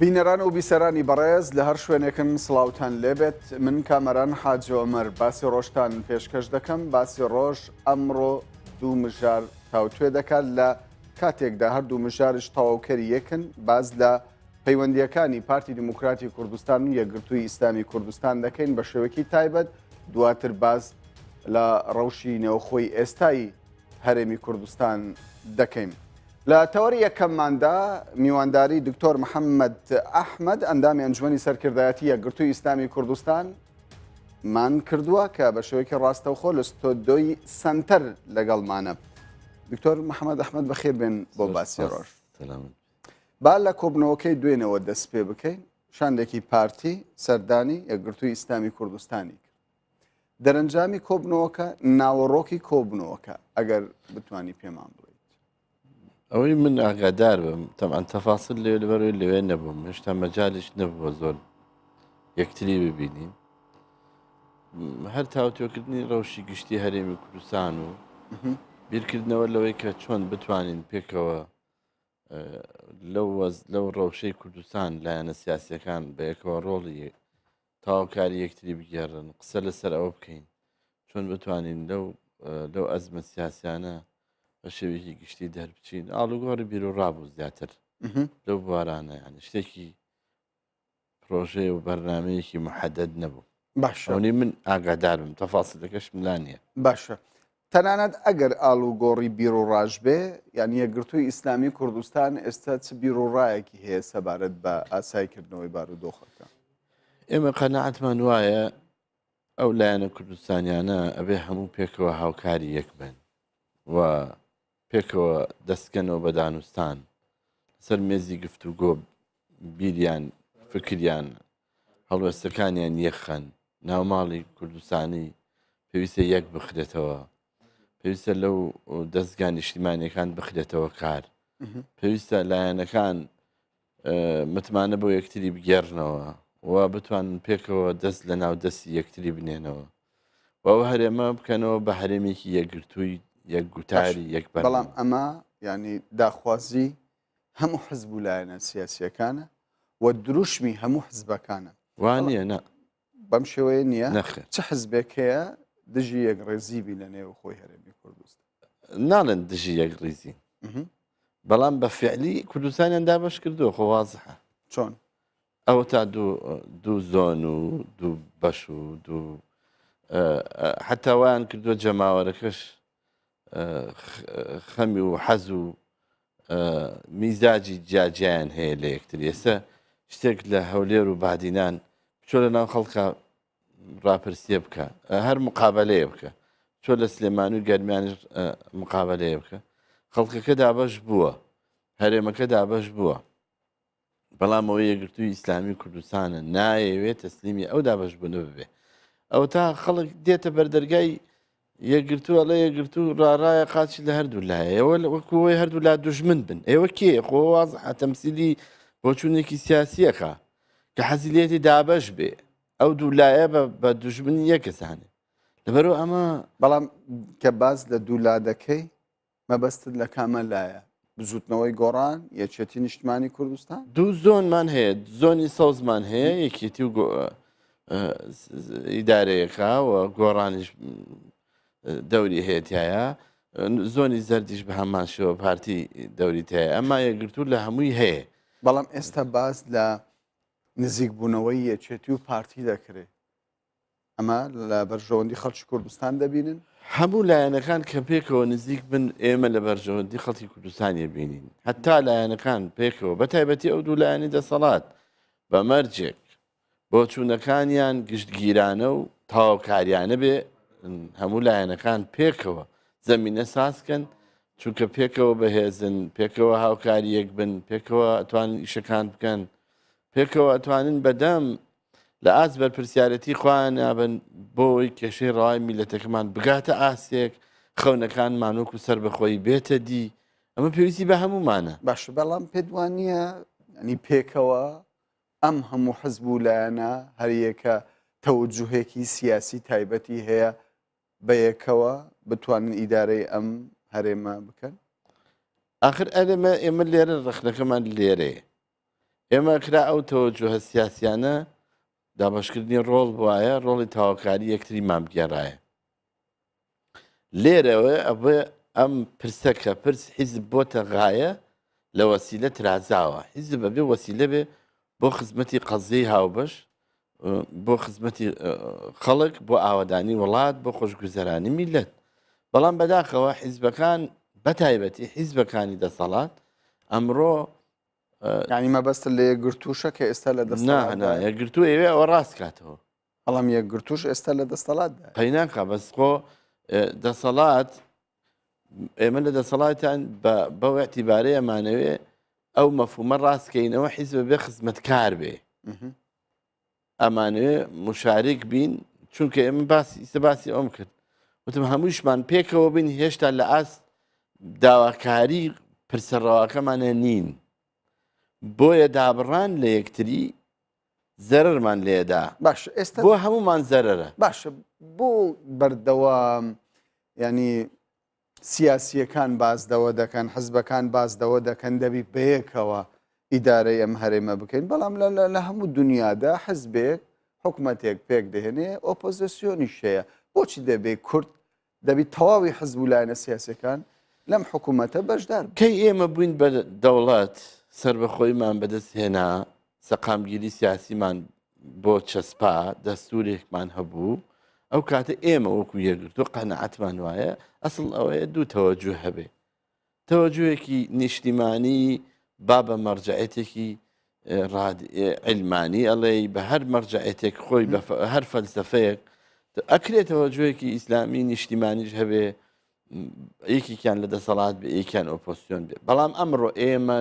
بینەران و بیسەرانی بەڕێز لە هەر شوێنێکن سڵاوتان لێبێت من کامەران حاجی عومەر باسی ڕۆژتان پێشکەش دەکەم. باسی ڕۆژ ئەمڕۆ دوو مژار تاوتوێ دەکات لە کاتێکدا هەردوو مژارش تەواوکەری یەکن باز لە پەیوەندیەکانی پارتی دیموکراتی کوردستان و یەکگرتووی ئیسلامی کوردستان دەکەین بە شێوەیەکی تایبەت. دواتر باز لە ڕەوشی نێوخۆی ئێستایی هەرێمی کوردستان دەکەین. لە تەوەری یەکەمماندا میوانداری دکتۆر محەممەد ئەحمەد ئەندامی ئەنجومەنی سەرکردایەتی یەکگرتووی ئیسلامی کوردستان مان کردووە کە بە شێوەیەکی ڕاستەوخۆ لە ستۆدیۆی سەنتەر لەگەڵمانە. دکتۆر محەممەد ئەحمەد بەخێر بێن بۆ باسی ڕۆژ. با لە کۆبنەوەکەی دوێنەوە دەست پێ بکەین. شاندێکی پارتی سەردانی یەکگرتووی ئیسلامی کوردستانی کرد. دەرەنجامی کۆبنەوەکە ناوەڕۆکی کۆبنەوەکە ئەگەر بتوانی پێمان بڵێت. ئەوەی من ئاگادار بم تەمان تەفاسل لەبەرەوەی لەوێ نەبووم، هێشتا مەجالیش نەبووە زۆر یەکتری ببینین. هەر تاوتۆکردنی ڕەوشی گشتی هەرێمی کوردستان و بیرکردنەوە لەوەی کە چۆن بتوانین پێکەوە لەو ڕەوشەی کوردستان لایەنە سیاسیەکان بە یەکەوە ڕۆڵی تاواکاری یەکتری بگێڕن، قسە لەسەر ئەوە بکەین چۆن بتوانین لەو ئەزمە سیاسیانە بە شێوەیەکی گشتی دەربچین. ئاڵوگۆڕی بیرۆڕابوو زیاتر لەو بوارانە، یعنی شتێکی پرۆژەیە و بەرنامەیەکی محەدەد نەبوو. باشە ئەوەی من ئاگادار بم، تەفاسیلەکەش ملا نییە. باشە تەنانەت ئەگەر ئاڵوگۆڕی بیرۆڕاژ بێ، یعنی یەکگرتووی ئیسلامی کوردستان ئێستا چ بیرۆڕایەکی هەیە سەبارەت بە ئاسایکردنەوەی بارودۆخەکە؟ ئێمە قەنەعەتمان وایە ئەو لایەنە کوردستانیانە ئەبێ هەموو پێکەوە هاوکاری یەک بن و پێکەوە دەستکەنەوە بە دانوستان سەر مێزی گفتوگۆ بیریان فکریان هەڵوێستەکانیان یەخەن. ناوماڵی کوردستانی پێویستە یەک بخرێتەوە، پێویستە لەو دەستگان نیشتیمانیەکان بخرێتەوە کار، پێویستە لایەنەکان متمانە بۆ یەکتری بگێڕنەوە و بتوانن پێکەوە دەست لە ناو دەستی یەکتری بنێنەوە و ئەو هەرێمە بکەنەوە بە هەرێمێکی یەکگرتووی یەک گوتاری یەک بەر. بەڵام ئەمە ینی داخوازی هەموو حزب و لایەنە سیاسیەکانە و دروشمی هەموو حزبەکانە. وانە نا بەم شێوەیە نییە نەخێر چه حزبێک هەیە دژی یەک ڕێزیبی لە نێو خۆی هەرێمی کوردستان ناڵێن دژی یەک ڕیزی، بەڵام بە فعلی کوردستانیان دابش کردووە خۆوازحە. چۆن؟ ئەوە تا دوو زۆن و دوو بەش و دوو حتا وایان کردووە جەماوەرەکەش خەمی و حەز و میزاجی جیاجیان هەیە لە یەکتر. ئێستا شتێک لە هەولێر و بادینان چۆ لە ناو خەڵکە ڕاپرسیە بکە، هەر مقابلەیە بکە، چۆ لە سلێمانی و گەرمیانش مقابلەیە بکە، خەڵکەکە دابەش بووە، هەرێمەکە دابەش بووە. بەڵام ئەوەی یەکگرتووی ئیسلامی کوردستانە نایەوێت تەسلیمی ئەو دابەش بوونە ببێ. ئەو تا خەڵک دێتە بەردەرگای یەکگرتووە لە یەکگرتوو ڕاڕایە قاچی لە هەردوو لایە، ئەوە وەکوەوەی هەردوو لا دوژمن بن. ئێوە کێ خۆواز تەمسیلی بۆچوونێکی سیاسیەکە کە حەزیلێتی دابەش بێ، ئەو دوو لایە بە دوژمنی یەکەسانێ. لەبەرەوە ئەمە بەڵام کە باز لە دوولا دەکەی مەبەستت لە کامە لایە بزوتنەوەی گۆڕان یەکێتی نیشتمانی کوردستان؟ دوو زۆنمان هەیە، زۆنی سەوزمان هەیە، یەکێتی و ئیدارەیەەکە و گۆڕانیش دەوری هەیەتایە، زۆنی زەردیش بە هەمان شێوە پارتی دەوریتایە، ئەمما یەکگرتوو لە هەمووی هەیە. بەڵام ئێستا باز لە نزیک بوونەوەی یەکێتی و پارتی دەکرێت. ئەمە لە بەرژەوەندی خەڵکی کوردستان دەبینن؟ هەموو لایەنەکان کە پێکەوە نزیک بن ئێمە لە بەرژەوەندی خەڵکی کوردستانی بینین، هەتا لایەنەکان پێکەوە بە تایبەتی ئەو دوو لایەنی دەسەڵات بە مەرجێک بۆ چوونەکانیان گشتگیرانە و تاواکاریانە بێ، هەموو لایەنەکان پێکەوە زەمینە سازکەن، چونکە پێکەوە بەهێزن، پێکەوە هاوکاری یەک بن، پێکەوە ئەتوانن ئیشەکان بکەن، پێکەوە ئەتوانن بەدەم لە ئاز بەرپرسیارەتی خۆیان نابن بۆی کێشەی ڕای میلەتەکەمان بگاتە ئاسێک، خەونەکان مانووک و سەر بەخۆی بێتە دی. ئەمە پێویستی بە هەمومانە. باشە بەڵام پێدوانیە ئەنی پێکەوە ئەم هەموو حزب و لایەنە هەریەکە تەوجوهێکی سیاسی تایبەتی هەیە بە یەکەوە بتوانن ئیدارەی ئەم هەرێمە بکەن؟ آخر ئەرێمە ئێمە لێرە ڕخنەکەمان لێرەیە. ئێمە کرا ئەو تەوەجوهە سیاسیانە دابشکردنی ڕۆڵ وایە ڕۆڵی تاواکاری یەکتری مامگێڕایە لێرەوە ئەوە ئەم پرسەکە پرس حیزب بۆتە غایە لە وەسیلە ترازاوە حیزب بەبێ وەسیلە بێ بۆ خزمەتی قەزیەی هاوبەش بۆ خزمەتی خەڵک بۆ ئاوادانی وڵات بۆ خۆشگوزەرانی میلەت بەڵام بەداخەوە حیزبەکان بەتایبەتی حیزبەکانی دەسەڵات ئەمڕۆ یعنی مەبەستە لە یەکگرتووشە کە ئێستا لە نا یەکگرتوو ئێوێ ئەوە ڕاست کاتەوە بەڵام یەکگرتووش ئێستا لە دەسەڵاتدا پەیناکە بەسخۆ دەسەڵات ئێمە لە دەسەڵاتیان بەو اعتیبارەیە ئەمانەوێ ئەو مەفهومە ڕاستکەینەوە حیزب بێ خزمەتکار بێ ئەمانوێ مشارێک بین چونکە ئێمە باسی ئەوم کرد وتم هەمووشمان پێکەوە بین هێشتا لە ئاست داواکاری پرسەڕەواکەمانە نین بۆیە دابڕان لە یەکتری زەرمان لێدا باش ئێستا بۆ هەمومان زەرەرە باشە بۆ بەردەوام ینی سیاسیەکان بازدەوە دەکەن حزبەکان بازدەوە دەکەن دەبی بەیەکەوە ئیدارەی ئەم هەرێمە بکەین بەڵام لە هەموو دنیادا حزبێک حکوومەتێک پێک دێنێ ئۆپۆزیسیۆنی شەیە بۆچی دەبێت کورد دەبی تەواوی حزب و لایەنە سیاسەکان لەم حکوومەتە بەشدار کەی ئێمە بووین بە دەوڵەت سەر بەخۆیمان بەدەست هێنا سەقامگیری سیاسیمان بۆ چەسپا دەستورێکمان هەبوو ئەو کاتە ئێمە وەکو یەکگرتووە قەنەعەتمان وایە ئەسڵ ئەوەیە دوو تەوەجوه هەبێ تەوەجوهێکی نیشتیمانی با بە مەرجعەتێکی علمانی ئەڵێ بە هەر مەرجعەتێک خۆی هەر فەلسەفەیەک ئەکرێت تەوەجوهێکی ئیسلامی نیشتیمانیش هەبێ یەکێکیان لە دەسەڵات بێ یەکیان ئۆپۆسیۆن بێ بەڵام ئەمڕۆ ئێمە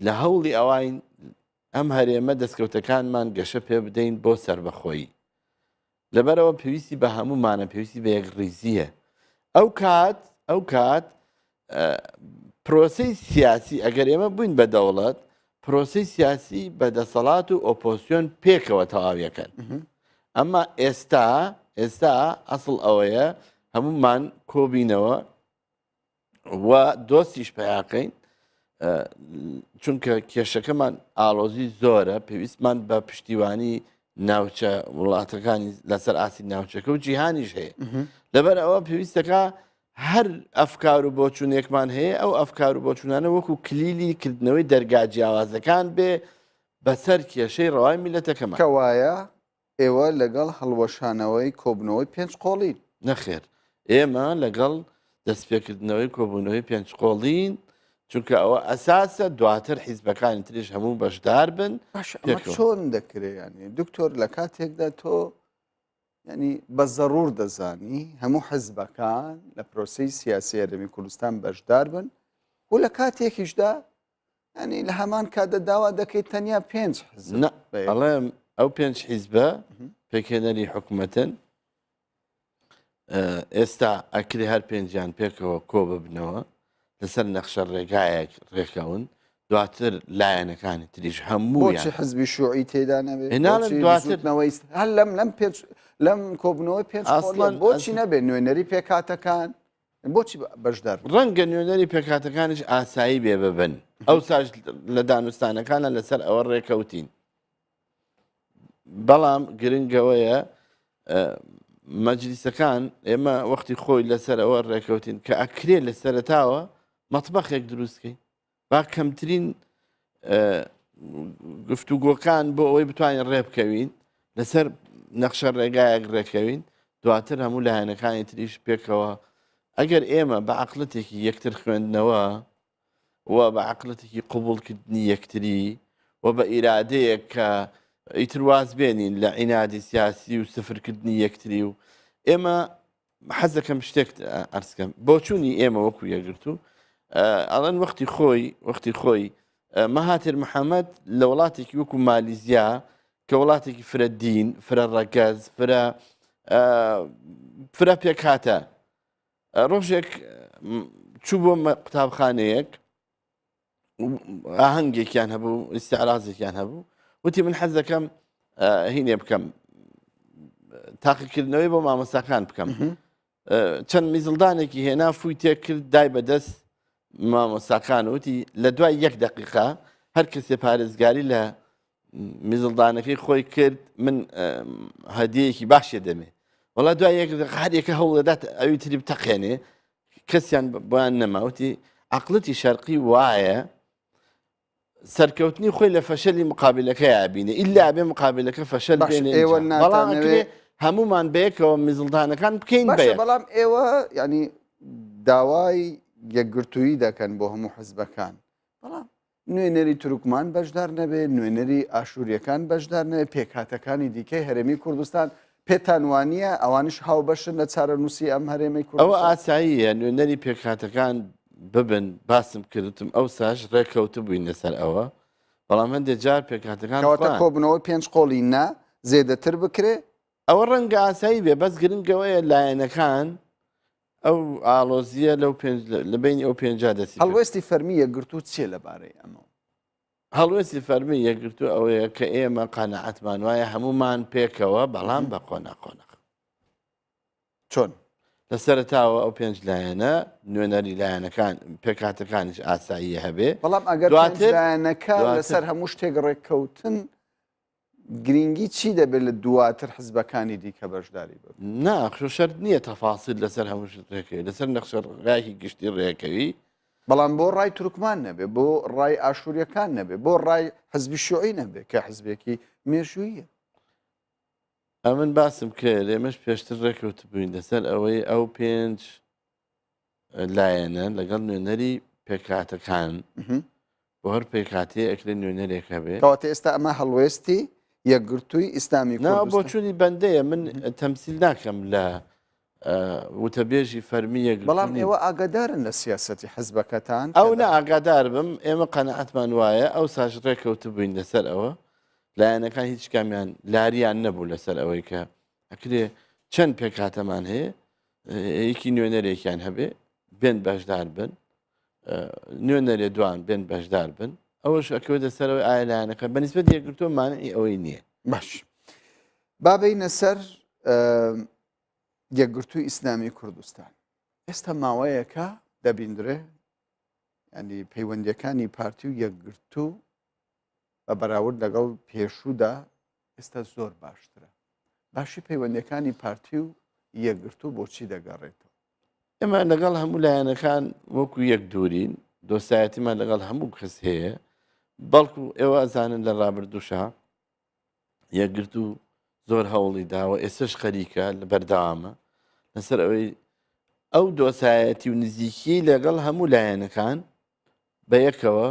لە هەوڵی ئەوین ئەم هەرێمە دەستکەوتەکانمان گەشە پێ بدەین بۆ سربەخۆیی لەبەرەوە پێویستی بە هەمومانە پێویستی بە یەکڕیزیە ئەو کات پرۆسەی سیاسی ئەگەر ئێمە بووین بە دەوڵەت پرۆسەی سیاسی بە دەسەڵات و ئۆپۆسیۆن پێکەوە تەواویەکەن ئەمما ئێستا ئەسڵ ئەوەیە هەمومان کۆبینەوە و دۆستیش پیاکەین چونکە کێشەکەمان ئاڵۆزی زۆرە پێویستمان بە پشتیوانی ناوچە وڵاتەکانی لەسەر ئاسی ناوچەکە و جیهانیش هەیە لەبەر ئەوە پێویستەکە هەر ئەفکار و بۆچوونێکمان هەیە ئەو ئەفکار و بۆچوونانە وەکو کلیلی کردنەوەی دەرگا جیاوازەکان بێ بەسەر کێشەی ڕەوای میلەتەکەمان کەوایە ئێوە لەگەڵ هەڵوەشانەوەی کۆبنەوەی پێنج قۆڵین نەخێر ئێمە لەگەڵ دەستپێکردنەوەی کۆبوونەوەی پێنج قۆڵین چونکە ئەوە ئەساسە دواتر حیزبەکانی تریش هەموو بەشدار بن چۆن دەکرێت ینی دکتۆر لە کاتێکدا تۆ ینی بە زەڕور دەزانی هەموو حزبەکان لە پرۆسی سیاسی هەرێمی کوردستان بەشدار بن و لە کاتێکیشدا ینی لە هەمان کاتدا داوا دەکەیت تەنیا پێنج حزب ئەڵێم ئەو پێنج حیزبە پێکهێنەری حکوومەتن ئێستا ئەکری هەر پێنجیان پێکەوە کۆ ببنەوە لەسەر نەخشە ڕێگایەک ڕێکەون دواتر لایەنەکانی تریش هەموو حزبی شوعی تێدا نەبێت هەر لەم کۆبنەوەی پێنج بۆچی نەبێت نوێنەری پێکاتەکان بۆچی بەشدار ڕەنگە نوێنەری پێکاتەکانش ئاسایی بێ ببن ئەو ساش لە دانوستانەکانە لەسەر ئەوە ڕێکەوتین بەڵام گرنگەوەیە مەجلیسەکان ئێمە وەختی خۆی لەسەر ئەوە ڕێکەوتین کە ئەکرێ لە سەرتاوە مەتبەخێک دروستکەین با کەمترین گفتوگۆکان بۆ ئەوەی بتوانین ڕێبکەوین لەسەر نەخشە ڕێگایەک ڕێکەوین دواتر هەموو لایەنەکانی تریش پێکەوە ئەگەر ئێمە بە عەقڵەتێکی یەکتر خوێندنەوە و بە عەقڵەتێکی قبوڵکردنی یەکتری و بە ئیرادەیەک کە ئیتر واز بێنین لە عینادی سیاسی و سفرکردنی یەکتری و ئێمە حەز دەکەم شتێک ئەرزکەم بۆچوونی ئێمە وەکو یەکگرتوو ئەڵەن وەختی خۆی مەهاتر محەممەد لە وڵاتێکی وەکو مالیزیا کە وڵاتێکی فرە دین فرە ڕەگەز فرە پێکاتە ڕۆژێک چوو بۆ قوتابخانەیەک ئاهەنگێکیان هەبوو ئیستیعرازێکیان هەبوو وتی من حەز دەکەم هینێ بکەم تاقیکردنەوەی بۆ مامۆستاکان بکەم چەند میزڵدانێکی هێنا فوی تێ کرد دای بەدەست مامۆستاکان وتی لە دوای 1 دقیقا هەر کەسێ پارێزگاری لە میزڵدانەکەی خۆی کرد من هەدیەیەکی باشێ دەمێ وڵا دوای هەرێکە هەوڵ دەدات ئەوی تری بتەقێنێ کەسیان بۆیان نەماوتی عقلەتی شەرقی وایە سەرکەوتنی خۆی لە فەشەلی مقابلەکە یابینێ ئیلا بێ مقابلەکە فەشەل بێنێ بەڵام هەمومان بەیەکەوە میزڵدانەکان بکەین بەڵام ئێوە ینی داوای یەکگرتووی دەکەن بۆ هەموو حزبەکان بەڵام نوێنەری تورکمان بەشدار نەبێت نوێنەری ئاشووریەکان بەشدار نەبێت پێکهاتەکانی دیکەی هەرێمی کوردستان پێتان وانە ئەوانش هاو بەشن لە چارەنووسی ئەم هەرێمی کوردستان ئەوە ئاساییە نوێنەری پێکهاتەکان ببن باسم کردتم ئەو ساش ڕێککەوتە بووین لەسەر ئەوە بەڵام هەندێک جار پێکهاتەکان کۆبنەوە 5 قۆڵی نا زێدەتر بکرێ ئەوە ڕەنگە ئاسایی بێ بەس گرنگەوەیە لایەنەکان ئەو ئالۆزیە لە بینی ئەو پێنج دەسی هەڵوێستی فەرمی یەکگرتوو چیە لەبارەی ئەمە هەڵوێستی فەرمی یەکگرتو ئەوەیە کە ئێمە قەنەعەتمان وایە هەمومان پێکەوە بەڵام بە قۆناقۆنەق چۆن لە سەرتاوە ئەو پێنج لایەنە نوێنەری لایەنەکان پێکاتەکانیش ئاساییە هەبێ بەڵام ئەگەر لایەنەکە لەسەر هەموو شتێک ڕێککەوتن گرنگی چی دەبێت لە دواتر حزبەکانی دیکە بەشداری بێت ناخۆ شەرت نییە تەفاسیل لەسەر هەموو ڕێکەوی لەسەر نەخشەڕایکی گشتی ڕێەکەوی بەڵام بۆ ڕای تورکمان نەبێ بۆ ڕای ئاشووریەکان نەبێ بۆ ڕای حزبی شوعی نەبێت کە حزبێکی مێژوویە ئەمن باسم کرد ئێمەش پێشتر ڕێکەوت بووین لەسەر ئەوەی ئەو پێنج لایەنە لەگەڵ نوێنەری پێکاتەکان بۆ هەر پێکاتی ئەکرێ نوێنەرێکە بێت کەواتە ئێستا ئەمە هەڵوێستی یەکگرتووی ئیسلامی کوردستان بۆ چوونی بەندەیە من تەمسیل ناکەم لە وتەبێژی فەرمی یەکگرتوو بەڵام ئێوە ئاگادارن لە سیاسەتی حزبەکەتان ئەو نە ئاگادار بم ئێمە قەنەعەتمان وایە ئەو ساش ڕێکەوت بووین لەسەر ئەوە لایەنەکان هیچ کامیان لاریان نەبوو لەسەر ئەوەی کە ئەکرێ چەند پێکاتەمان هەیە یەکی نوێنەرێکیان هەبێ بێن بەشدار بن نوێنەرێ دوان بێن بەشدار بن ئەوەش ئەکەوێت لەسەرەوەی ئایا لایەنەکە بەنسبەت یەکگرتووە مانعی ئەوەی نییە باش بابینە سەر یەکگرتووی ئیسلامی کوردستان ئێستا ماوەیەکە دەبیندرێ ینی پەیوەندیەکانی پارتی و یەکگرتوو بە بەراورد لەگەڵ پێشوودا ئێستا زۆر باشترە باشی پەیوەندیەکانی پارتی و یەکگرتوو بۆچی دەگەڕێتەوە ئێمە لەگەڵ هەموو لایەنەکان وەکو یەک دوورین دۆستایەتیمان لەگەڵ هەموو کەس هەیە بەڵکو ئێوە ئەزانن لە ڕابردووشە یەکگرتوو زۆر هەوڵی داوە ئێستش خەریکە لە بەردەوامە لەسەر ئەوەی ئەو دۆسایەتی و نزیکی لەگەڵ هەموو لایەنەکان بە یەکەوە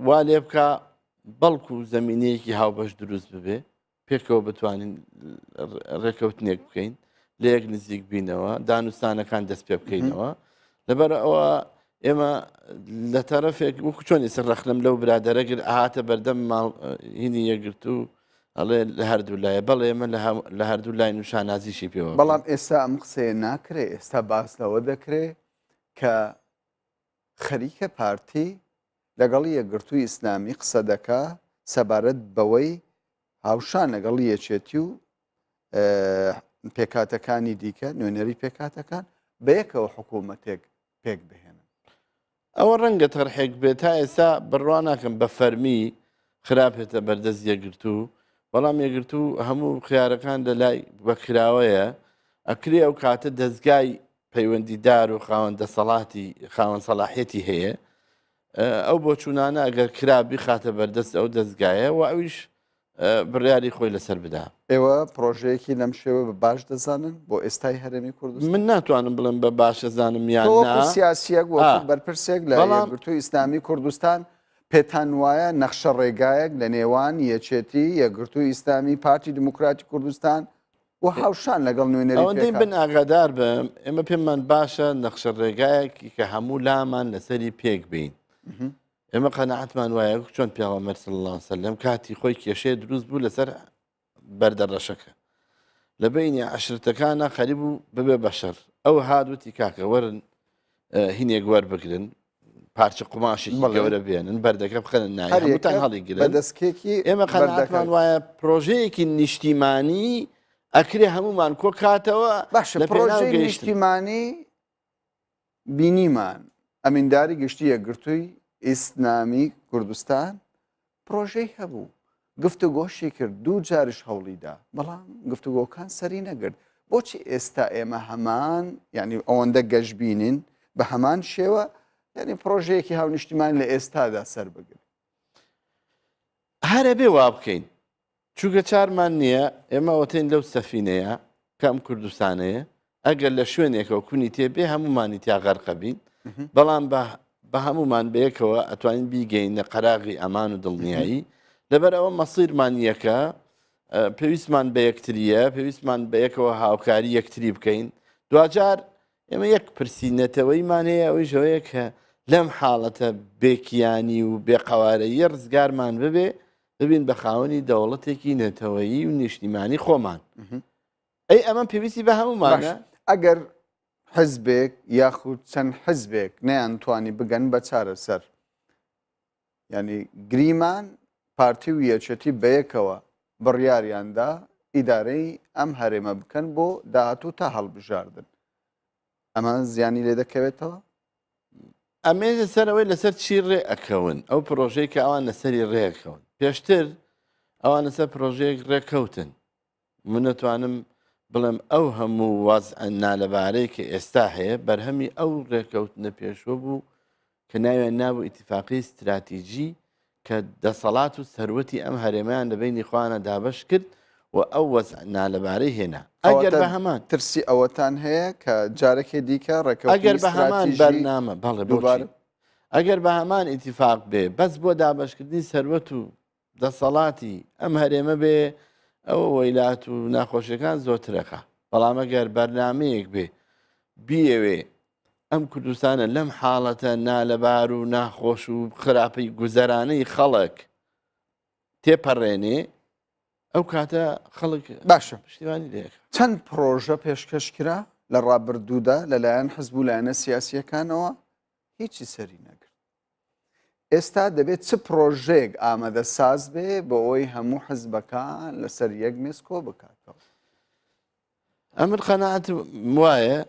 وا لێ بکە بەڵکو و زەمینەیەکی هاوبەش دروست ببێ پێکەوە بتوانین ڕێکەوتنێک بکەین لە یەک نزیک بینەوە دانوستانەکان دەست پێ بکەینەوە لەبەر ئەوە ئێمە لە تەرەفێک وەکو چۆنی سەر ڕەخلم لەو برادەرەگر ئاهاتە بەردەم ماڵ هینی یەکگرتوو ئەڵێ لە هەردوو لایە بەڵێ ئێمە لە هەردوو لای نیشانازیشی پێوە بەڵام ئێستا ئەم قسەیە ناکرێ ئێستا باس لەوە دەکرێت کە خەریکە پارتی لەگەڵ یەکگرتووی ئیسلامی قسە دەکا سەبارەت بەوەی هاوشان لەگەڵ یەکێتی و پێکاتەکانی دیکە نوێنەری پێکاتەکان بە یەکەوە حکوومەتێک پێک بهێنن ئەوە ڕەنگە تەرحێک بێت تا ئێستا بڕوا ناکەم بە فەرمی خراپێتە بەردەست یەکگرتوو بەڵام یەکگرتوو هەموو خیارەکان لە لای بەکراوەیە ئەکرێ ئەو کاتە دەستگای پەیوەندیدار و خاوەن سەلاحیەتی هەیە ئەو بۆ چوونانە ئەگەر کرابی خاتە بەردەست ئەو دەستگایە و ئەویش بڕیاری خۆی لەسەر بدا ئێوە پرۆژەیەکی لەم شێوە بە باش دەزانن بۆ ئێستای هەرێمی کوردستان من ناتوانم بڵم بە باشە زانم یان سیاسیەک بەرپرسێک لە یەکگرتووی ئیسلامی کوردستان پێتان وایە نەخشە ڕێگایەک لە نێوان یەکێتی یەکگرتووی ئیسلامی پارتی دموکراتی کوردستان و هاوشان لەگەڵ نوێنەری ئەوەندەی بن ئاگادار بم ئێمە پێمان باشە نەخشە ڕێگایەکی کە هەموو لامان لەسەری پێک بین ئێمە قەنەعەتمان وایە چۆن پێغەمبەر صلی الله علیه وسلم کاتی خۆی کێشەیە دروست بوو لەسەر بەردەڕەشەکە لە بینی عەشرەتەکانە خەریب بوو ببێ بەشەر ئەو هادووتی کاکە وەرن هینێک وەربگرن پارچە قوماشێکی گەورە بێنن بەردەکە بخەنن نایە هەمووتان هەڵیگرن بەدەستکێکی ئێمە قەنەعەتمان وایە پرۆژەیەکی نیشتیمانی ئەکرێ هەمومان کۆ کاتەوە باشە پرۆژەی نیشتیمانی بینیمان ئەمینداری گشتی یەکگرتووی ئیسلامی کوردستان پرۆژەی هەبوو گفتوگۆشی کرد دوو جارش هەوڵیدا بەڵام گفتوگۆکان سەری نەگرت بۆچی ئێستا ئێمە هەمان ینی ئەوەندە گەشتبینین بە هەمان شێوە ینی پرۆژەیەکی هاونیشتیمان لە ئێستادا سەر بگرن هەرە بێ وا بکەین چووکە چارمان نییە ئێمە ئۆتین لەو سەفینەیە کەم کوردستانەیە ئەگەر لە شوێنێکەوە کونی تێبێ هەمومانی تیا غەرقەبین بەڵام بە هەمومان بەیەکەوە ئەتوانین بیگەینە قەراغی ئەمان و دڵنیایی لەبەر ئەوە مەسیرمان یەکە پێویستمان بە یەکتریە پێویستمان بە یەکەوە هاوکاری یەکتری بکەین دوجار ئێمە یەک پرسیینەتەوەیمان هەیە ئەوەی ژەوەیە کە لەم حاڵەتە بێکیانی و بێقەوارەیە ڕزگارمان ببێ ببین بە خاوەنی دەوڵەتێکی نێتەوەیی و نیشتیمانی خۆمان ئەی ئەمە پێویستی بە هەمومانە ئەگەر حزبێک یاخود چەند حزبێک نەیانتوانی بگەن بە چارەسەر ینی گریمان پارتی و یەکێتی بەیەکەوە بڕیاریاندا ئیدارەی ئەم هەرێمە بکەن بۆ داهاتوو تا هەڵبژاردن ئەمە زیانی لێ دەکەوێتەوە ئەمێژە سەرەوەی لەسەر چی ڕێ ئەکەون ئەو پرۆژەی کە ئەوان لەسەری ڕێەکەون پێشتر ئەوان لەسەر پرۆژەیەک ڕێکەوتن من نەتوانم بڵێم ئەو هەموو واز نالەبارەی کە ئێستا هەیە بەرهەمی ئەو ڕێکەوتنە پێشوە بوو کە ناوێن نابوو ئیتیفاقی استراتیژی کە دەسەڵات و سەروەتی ئەم هەرێمەیان لە بینی خوانە دابش کرد و ئەو وەز نالەبارەی هێنا ئەگەر بە هەمان ترسی ئەوەتان هەیە کە جارێکی دیکە ڕێکەوتی ئەگەر بە هەمان بەرنامە بەڵێ بۆبارە ئەگەر بە هەمان ئیتیفاق بێ بەس بۆ دابشکردنی سەروەت و دەسەڵاتی ئەم هەرێمە بێ ئەوە وەیلات و ناخۆشیەکان زۆرترەکە بەڵام ئەگەر بەرنمەیەک بێ بیەوێ ئەم کوردستانە لەم حاڵەتە نالەبار و ناخۆش و خراپەی گوزەرانەی خەڵک تێپەڕێنێ ئەو کاتە خەڵک باشە پشتیوانی لێک چەند پرۆژە پێشکەشکرا لە ڕابردوودا لەلایەن حزب و لایەنە سیاسیەکانەوە هیچی سەری نەگرت ئێستا دەبێت چ پرۆژێک ئامادە ساز بێ بە ئەوی هەموو حزبەکان لەسەر یەک مێسکۆ بکاتەوە ئەمر قەنەعەت وایە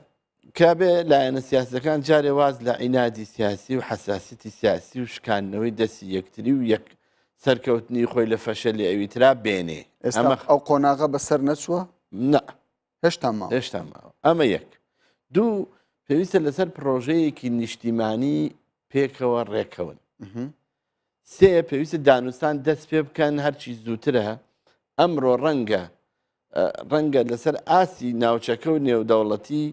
کابێ لایەنە سیاسەکان جارێ واز لە عینادی سیاسی و حساسیتی سیاسی و شکاندنەوەی دەستی یەکتری و یەک سەرکەوتنی خۆی لە فەشەلی ئەویترا بێنێ ئێستا ئەو قۆناغە بەسەر نەچووە نە هێشتا ماوە هێشتا ماوە ئەمە یەک دوو پێویستە لەسەر پرۆژەیەکی نیشتیمانی پێکەوە ڕێکەون سێ پێویستە دانوستان دەست پێ بکەن هەرچی زووترە ئەمڕۆ ڕەنگە لەسەر ئاسی ناوچەکە و نێودەوڵەتی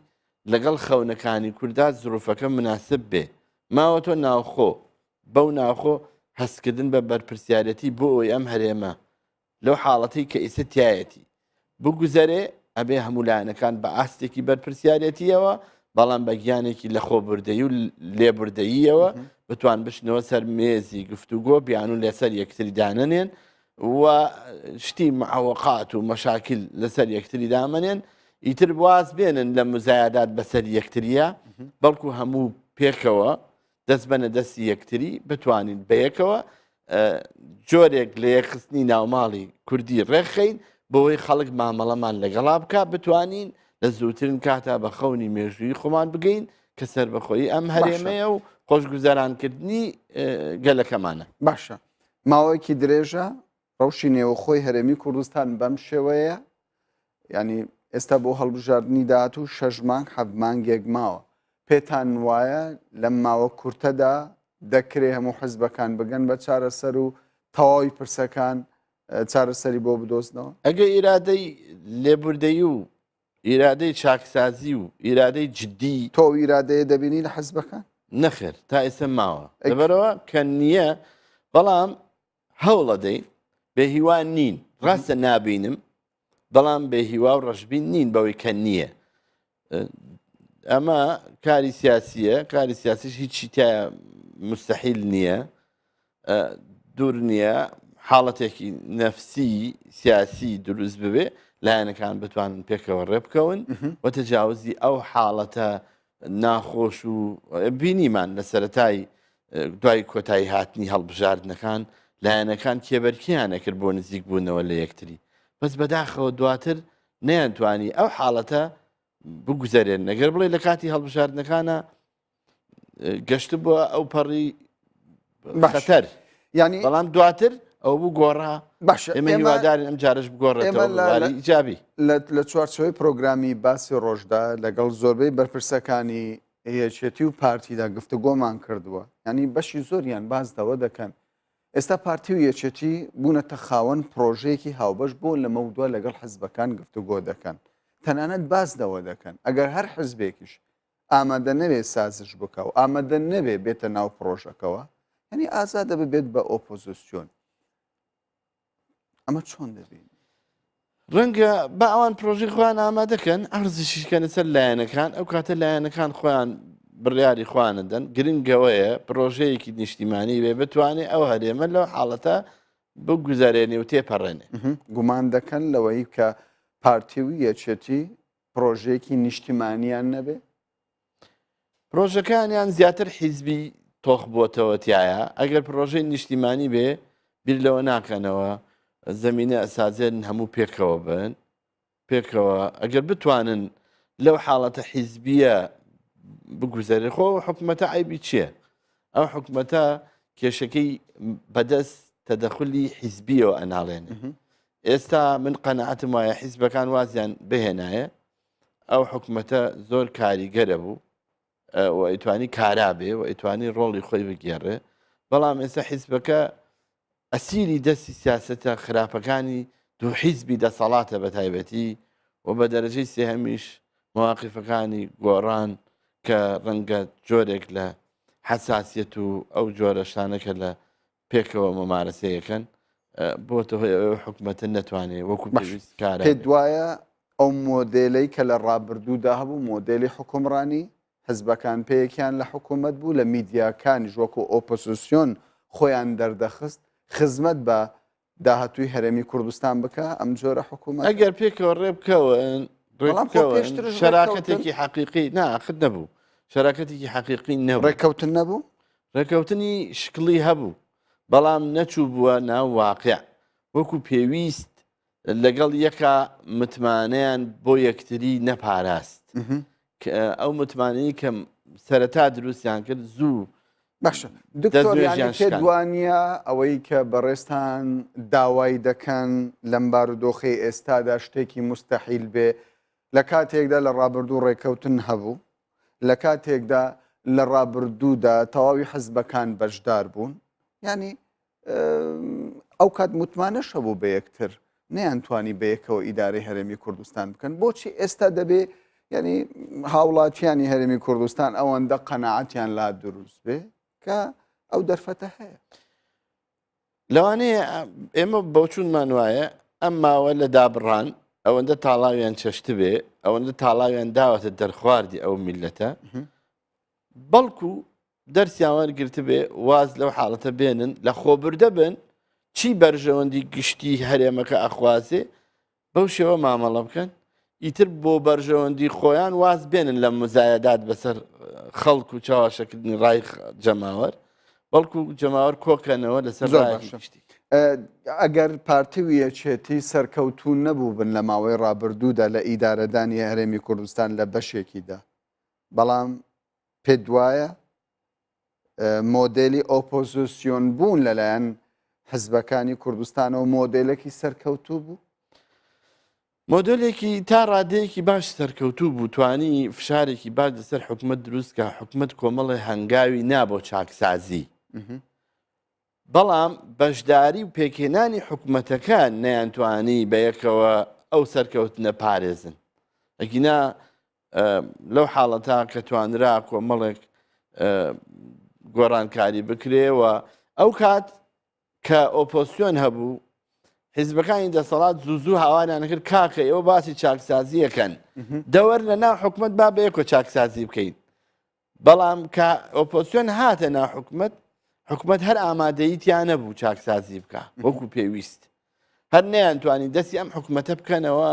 لەگەڵ خەونەکانی کووردا زروفەکە مناسب بێ ماوە تۆ ناوخۆ بەو ناوخۆ هەستکردن بە بەرپرسیارەتی بۆ ئەوی ئەم هەرێمە لەو حاڵەتی کە ئیسە تایەتی بگوزەرێ ئەبێ هەمولایەنەکان بە ئاستێکی بەرپرسیارەتیەوە بەڵام بە گیانێکی لە خۆبوردەیی و لێبوردەییەوە بتوان بشنەوە سەر مێزی گفتوگۆ بیان و لەسەر یەکتری دانەنێن و شتی معوەقات و مەشاکل لەسەر یەکتری دامەنێن ئیتر واز بێنن لە مزایادات بەسەر یەکتریە بەڵکو هەموو پێکەوە دەست بەنە دەستی یەکتری بتوانین بەیەکەوە جۆرێک لە یەخستنی ناوماڵی کوردی ڕێخەین بۆەوەی خەڵک مامەڵەمان لەگەڵا بکە بتوانین لە زووترین کاتا بە خەونی مێژووی خۆمان بگەین کە سەربەخۆیی ئەم هەرێمەیە و خۆشگوزەرانکردنی گەلەکەمانە باشە ماوەیەکی درێژە ڕەوشی نێوەخۆی هەرێمی کوردستان بەم شێوەیە ینی ئێستا بۆ هەڵبژاردننی داهاتوو 6 مانگ 7 مانگێک ماوە پێتان وایە لەم ماوە کورتەدا دەکرێت هەموو حزبەکان بگەن بە چارەسەر و تەواوی پرسەکان چارەسەری بۆ بدۆزنەوە ئەگە ئیرادەی لێبوردەیی و ئیرادەی چاکسازی و ئیرادەی جددی تۆ ئیرادەیە دەبینی لە حزبەکان نەخێر تا ئێستا ماوە لەبەرەوە کە نییە بەڵام هەوڵەدەین بێهیوان نین ڕاستە نابینم بەڵام بێهیوا و ڕەشبین نین بەوەی کە نییە ئەمە کاری سیاسیە کاری سیاسیش هیچی تایە مستحیل نییە دوور نییە حاڵەتێکی نەفسی سیاسی دروست ببێ لایەنەکان بتوانن پێکەوە ڕێ بکەون و تەجاوزی ئەو حاڵەتە ناخۆش و بینیمان لە سەرەتای دوای کۆتایی هاتنی هەڵبژاردنەکان لایەنەکان کێبەرکییانە کرد بۆ نزیک بوونەوە لە یەکتری بەس بەداخەوە دواتر نەیانتوانی ئەو حاڵەتە بگوزارێن نەگەر بڵێ لە کاتی هەڵبژاردنەکانە گەشت بووە ئەو پەڕی خەتەر ینی بەڵام دواتر ئەو بوو گۆڕا باشە ئێمە هیوادارین ئەم جارش بگۆڕێتەوە بەواری ئیجابی لە چوارچەوەی پرۆگرامی باسی ڕۆژدا لەگەڵ زۆربەی بەرپرسەکانی هەیەچێتی و پارتیدا گفتوگۆمان کردووە ینی بەشی زۆریان بازدەوە دەکەن ئێستا پارتی و یەکێتی بوونەتە خاوەن پرۆژەیەکی هاوبەش بۆ لە مەودووە لەگەڵ حزبەکان گفتوگۆ دەکەن تەنانەت بازدەوە دەکەن ئەگەر هەر حزبێکیش ئامادە نەبێ سازش بکە و ئامادە نەبێ بێتە ناو پرۆژەکەەوە ینی ئازادە ببێت بە ئۆپۆزیسیۆن ئەمە چۆن دەبین ڕەنگە بە ئەوان پرۆژی خۆیان ئامادەکەن ئەرزشیشکەنە سەر لایەنەکان ئەو کاتە لایەنەکان خۆیان بڕیاری خوانەدەن گرنگەوەیە پرۆژەیەکی نیشتیمانی بێ بتوانێت ئەو هەرێمە لەو حاڵەتە بگوزارێنێ و تێپەڕێنێ گومان دەکەن لەوەی کە پارتی و یەکێتی پرۆژەیەکی نیشتیمانیان نەبێ پرۆژەکانیان زیاتر حیزبی تۆخ بۆتەوە تایە ئەگەر پرۆژەی نیشتیمانی بێ بیر لەوە ناکەنەوە زمینە ئەسازێن هەموو پێکەوە بن پێکەوە ئەگەر بتوانن لەو حاڵەتە حیزبیە بگوزارێ خۆ حکومەتە عیبی چییە؟ ئەو حکومەتە کێشەکەی بەدەست تەدەخلی حیزبیەوە ئەناڵێنێ ئێستا من قەنەعەتم وایە حیزبەکان وازیان بهێنایە ئەو حکومەتە زۆر کاریگەرە بوو و ئەیتوانی کارابێ و ئەیتوانی ڕۆڵی خۆی بگێڕێ بەڵام ئێستا حیزبەکە ئەسیری دەستی سیاسەتە خراپەکانی دوو حیزبی دەسەڵاتە بە تایبەتی و بە دەرەجەی سێهەمیش مواقفەکانی گۆڕان کە ڕەنگە جۆرێک لە حساسیەت و ئەو جۆرە شتانەکە لە پێکەوە مەمارەسەیەکەن بۆتە هۆی ئەوە حکومەتە نەتوانێت وەکو پێویست کارە پێت وایە ئەو مۆدێلەی کە لە ڕابردوودا هەبوو مۆدێلی حکومڕانی حزبەکان پێیەکیان لە حکوومەت بوو لە میدیاکانی وەکو ئۆپۆزیسیۆن خۆیان دەردەخست خزمەت بە داهاتووی هەرێمی کوردستان بکە ئەم جۆرە حکوومەت ئەگەر پێکەوە ڕێبکەون شەراکەتێکی حەقیقی ناخت نەبوو شەراکەتێکی حەقیقی نەبوو ڕێککەوتن نەبوو ڕێکەوتنی شکلی هەبوو بەڵام نەچوو بووە ناو واقع وەکو پێویست لەگەڵ یەکە متمانەیان بۆ یەکتری نەپاراست ئەو متمانەی کە سەرەتا دروستیان کرد زوو باشە دکتۆریانی پێدوانە ئەوەی کە بەڕێستان داوای دەکەن لەم بارودۆخی ئێستادا شتێکی مستەحیل بێ لە کاتێکدا لە ڕابردوو ڕێکەوتن هەبوو لە کاتێکدا لە ڕابردوودا تەواوی حزبەکان بەشدار بوون ینی ئەو کات متمانەشە بوو بە یەکتر نەیانتوانی بە یەکەوە ئیدارەی هەرێمی کوردستان بکەن بۆچی ئێستا دەبێ ینی هاوڵاتیانی هەرێمی کوردستان ئەوەندە قەنەعەتیان لا دروست بێ کە ئەو دەرفەتە هەیە لەوانەیە ئێمە بەوچونمان وایە ئەم ماوە لە دابڕان ئەوەندە تاڵاویان چەشت بێ ئەوەندە تاڵاویان داوەتە دەرخواردی ئەو میلەتە بەڵکو دەرسیان وەرگرت بێ واز لەو حاڵەتە بێنن لە خۆبردە بن چی بەرژەوەندی گشتی هەرێمەکە ئەخوازێ بەو شێوە مامەڵە بکەن ئیتر بۆ بەرژەوەندی خۆیان واز بێنن لە مزایەدات بەسەر خەڵک و چاواشەکردنی ڕای جەماوەر بەڵکو جەماوەر کۆکەنەوە لەسەر ڕایشتی ئەگەر پارتی و یەکێتی سەرکەوتوو نەبوو بن لە ماوەی ڕابردوودا لە ئیدارەدانی هەرێمی کوردستان لە بەشێکیدا بەڵام پێت وایە مۆدێلی ئۆپۆزیسیۆن بوون لەلایەن حزبەکانی کوردستانەوە مۆدێلێکی سەرکەوتوو بوو مۆدلێکی تا ڕادەیەکی باش سەرکەوتوو بوو توانی فشارێکی باش لەسەر حکومت دروستکە حکومت کۆمەڵی هەنگاوی نابۆ چاکسازی بەڵام بەشداری و پێکێنانی حکومەتەکان نەیانتوانی بە یەکەوە ئەو سەرکەوتنە پارێزن ئەگینا لەو حاڵەتا کە توانرا کۆمەڵێک گۆڕانکاری بکرێەوە ئەو کات کە ئۆپۆسیۆن هەبوو حیزبەکانی دەسەڵات زوو هاوانیان کرد کاکە ئێوە باسی چاکسازیەکەن دەوەر لە ناو حکومت با بە یەکۆ چاکسازی بکەین بەڵام کە ئۆپۆسیۆن هاتە ناو حکومت هەر ئامادەییتیان نەبوو چاکسازی بکە وەکو پێویست هەر نەیانتوانی دەستی ئەم حکومەتە بکەنەوە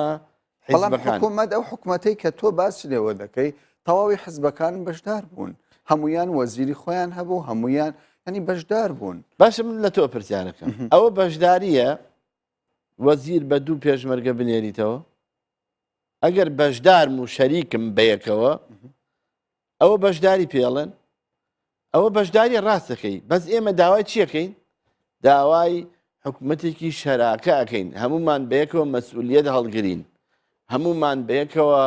بەڵام حکومەت ئەو حکومەتەی کە تۆ باسی لێوە دەکەی تەواوی حزبەکان بەشدار بوون هەمویان وەزیری خۆیان هەبوو هەمویان ینی بەشدار بوون باشە من لە تۆ پرسیارەکەم ئەوە بەشداریە وەزیر بە دوو پێشمەرگە بنێریتەوە ئەگەر بەشدارم و شەریکم بەیەکەوە ئەوە بەشداری پێڵێن ئەوە بەشداری ڕاستەکەی بەس ئێمە داوای چیەکەین داوای حکوومەتێکی شەراکە ئەەکەین هەمومان بەیەکەوە مەسئولیت هەڵگرین هەمومان بەیەکەوە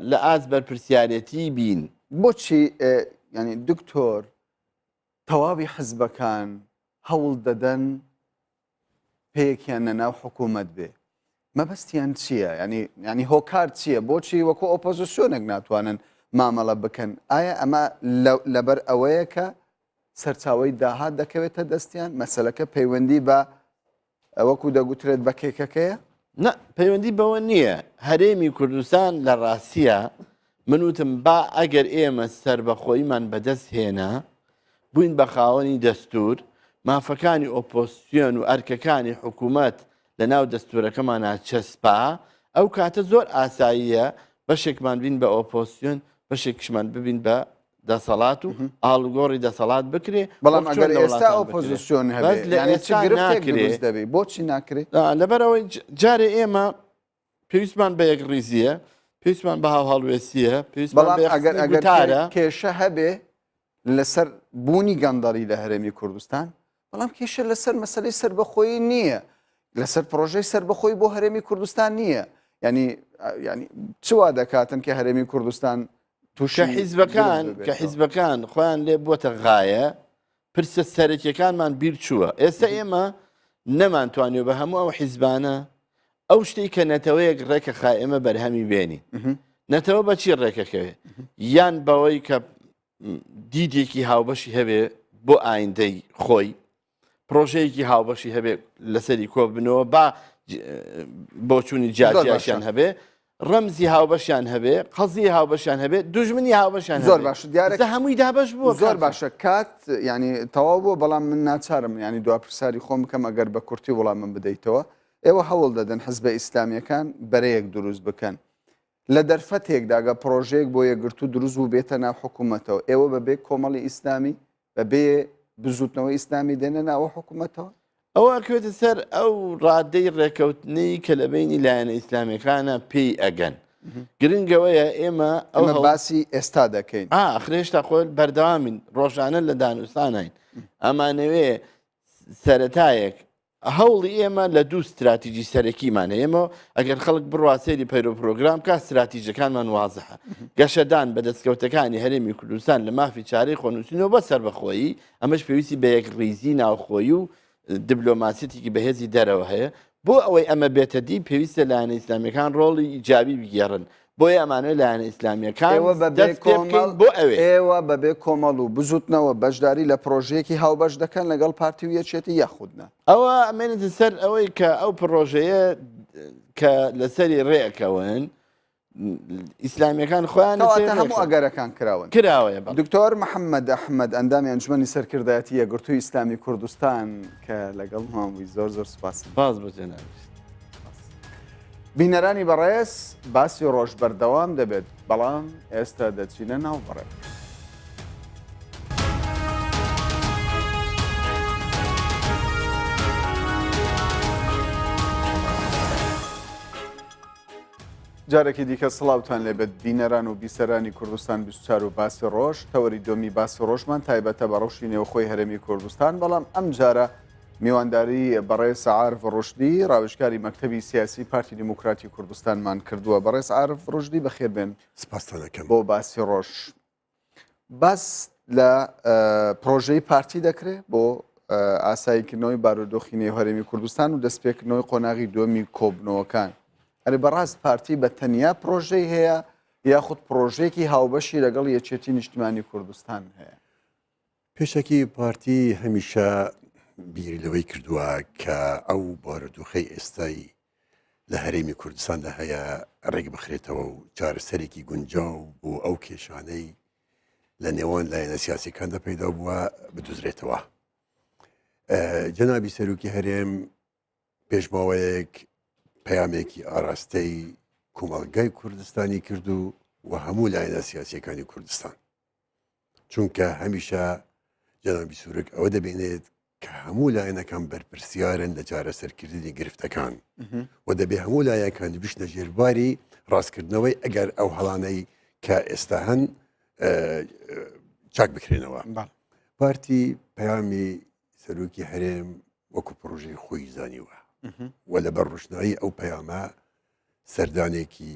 لە ئاز بەرپرسیارەتی بین. بۆچی ینی دکتۆر تەواوی حزبەکان هەوڵ دەدەن پێیەکیان نەناو حکوومەت بێ مەبەستیان چییە؟ ینی هۆکار چییە؟ بۆچی وەکو ئۆپۆزیسیۆنێک ناتوانن مامەڵە بکەن؟ ئایا ئەمە لەبەر ئەوەیە کە سەرچاوی داهات دەکەوێتە دەستیان مەسەلەکە پەیوەندی بە وەکو دەگوترێت بە کێکەکەیە؟ نه پەیوەندی بەوە نییە. هەرێمی کوردستان لە ڕاستیە منوتم با ئەگەر ئێمە سربەخۆیمان بەدەست هێنا بووین بە خاوەنی دەستور مافەکانی ئۆپۆسیۆن و ئەرکەکانی حکوومەت لە ناو دەستورەکەمانە چەسپا ئەو کاتە زۆر ئاساییە بەشێکمان بین بە ئۆپۆسیۆن بەشێکشمان ببین بە دەسەڵات و ئاڵگۆڕی دەسەڵات بکرێ. بەڵام ئەگەر ئێستا ئۆپۆزیسیۆن هەبێت دەبێت بۆچی ناکرێت؟ لەبەرەوەی جارێ ئێمە پێویستمان بە یەک ڕیزیە پێویستمان بە هاوهاڵوێسیە بەڵام ئەگەر کێشە هەبێ لەسەر بوونی گەندەڵی لە هەرێمی کوردستان بەڵام کێشە لەسەر مەسلەی سربەخۆیی نییە لەسەر پرۆژەی سربەخۆی بۆ هەرێمی کوردستان نییە. ینی چوا دەکاتن کە هەرێمی کوردستان تووشە حیزبەکان خۆیان لێ بووەتە غایە پرسە سەرەکیەکانمان بیر چووە. ئێستا ئێمە نەمانتوانێت بە هەموو ئەو حیزبانە ئەو شتێک کە نەتەوەیەک ڕێکە ئێمە بەرهەمی بێنی نەتەوە بەچی ڕێکەکەوێ یان بەوەی کە دیدێکی هاوبەشی هەبێ بۆ ئایندەی خۆی پرۆژەیەکی هاوبەشی هەبێ لەسەری کۆبنەوە با بۆچوونی جاجیاشیان هەبێ ڕەمزی هاوبەشیان هەبێ قەزی هاوبەشیان هەبێ دوژمنی هاوبەشیان زۆر باش دیارە هەمووی دابش بووە زۆر باشە کات ینی تەواو بووە بەڵام من ناچارم ینی دوا پرسیاری خۆم بکەم ئەگەر بە کورتی وەڵام من بدەیتەوە. ئێوە هەوڵ دەدەن حزبە ئیسلامیەکان بەرەیەک دروست بکەن لە دەرفەتێکداگە پرۆژەیەک بۆ یەکگرتو دروست بوو بێتە ناو حکوومەتەوە ئێوە بەبێ کۆمەڵی ئیسلامی بەبێ بزوتنەوەی ئیسلامی دێنە ناوە حکوومەتەوە ئەوە کەوێتە سەر ئەو ڕادەی ڕێکەوتنی کە لە بینی لایەنە ئیسلامیەکانە پێی ئەگەن. گرنگەوەیە ئێمە ئەو باسی ئێستا دەکەین خرێشتا خۆل بەردەوامین ڕۆژانە لە دانوستانین ئەمانەوێ سەرەتایەک هەوڵی ئێمە لە دوو استراتیژی سەرەکیمانە ئێمە ئەگەر خەڵک بڕواسێری پەیرۆ پرۆگرام کا استراتیژەکانمان وازەحە گەشەدان بە دەستکەوتەکانی هەرێمی کوردستان لە مافی چارەی خۆنووسینەوە بە سەربەخۆیی ئەمەش پێویستی بە یەک ڕیزی ناوخۆیی و دیبلۆماسیەتێکی بەهێزی دەرەوە هەیە بۆ ئەوەی ئەمە بێتە دی پێویستە لایەنە ئیسلامیەکان ڕۆڵی ئیجابی بگێڕن بۆیە ئەمانەوە لایەنە ئیسلامیەکان بۆ ئێوە بەبێ کۆمەڵ و بزوتنەوە بەشداری لە پرۆژەیەکی هاوبەش دەکەن لەگەڵ پارتی و یەکێتی یاخودنا ئەوە ئەمێنێتە سەر ئەوەی کە ئەو پرۆژەیە کە لەسەری ڕێەکەون ئیسلامیەکان خۆیان هەموو ئەگەرەکان کراون کراوەیە. دکتۆر محەممەد ئەحمەد ئەندامی ئەنجومەنی سەرکردایەتی یەکگرتووی ئیسلامی کوردستان کە لەگەڵ هەمووی زۆر سوپاس باز بزێنە. بینەرانی بەڕێز باسی ڕۆژ بەردەوام دەبێت بەڵام ئێستا دەچینە ناو بەڕێ. جارێکی دیکە سڵاوتان لێبێت بینەران و بیسەرانی کوردستان 24 و باسی ڕۆژ تەوەری دومی باسی ڕۆژمان تایبەتە بە ڕەوشی نێوخۆی هەرێمی کوردستان بەڵام ئەم جارە میوانداری بەڕێز عارف ڕۆژدی ڕاوێژکاری مەکتەبی سیاسی پارتی دیموکراتی کوردستانمان کردووە. بەڕێز عارف ڕۆژدی بەخێربێن سپاسانەکەم بۆ باسی ڕۆژ. باس لە پرۆژەی پارتی دەکرێت بۆ ئاساییکردنەوەی بارودۆخی نێو هەرێمی کوردستان و دەستپێکردنەوەی قۆناغی دووەمی کۆبنەوەکان. ئەرێ بەڕاست پارتی بە تەنیا پرۆژەی هەیە یاخود پرۆژێکی هاوبەشی لەگەڵ یەکێتی نیشتیمانی کوردستان هەیە؟ پێشەکی پارتی هەمیشە بیری لەوەی کردووە کە ئەو بارودۆخەی ئێستایی لە هەرێمی کوردستاندا هەیە ڕێک بخرێتەوە و چارەسەرێکی گونجاو بۆ ئەو کێشانەی لە نێوان لایەنە سیاسیەکاندا پەیدا بووە بدوزرێتەوە. جەنابی سەرۆکی هەرێم پێشماوەیەک پەیامێکی ئاراستەی کۆمەڵگای کوردستانی کردو و هەموو لایەنە سیاسیەکانی کوردستان چونکە هەمیشە جەنابی سوورک ئەوە دەبێنێت کە هەموو لایەنەکان بەرپرسیارن لە چارەسەرکردنی گرفتەکان و دەبێ هەموو لایەکان بشنە ژێرباری ڕاستکردنەوەی ئەگەر ئەو هەڵانەی کە ئێستا هەن چاک بکرێنەوە. پارتی پەیامی سەرۆکی هەرێم وەکو پرۆژەی خۆی زانیوە و لە بەڕۆشنایی ئەو پەیامە سەردانێکی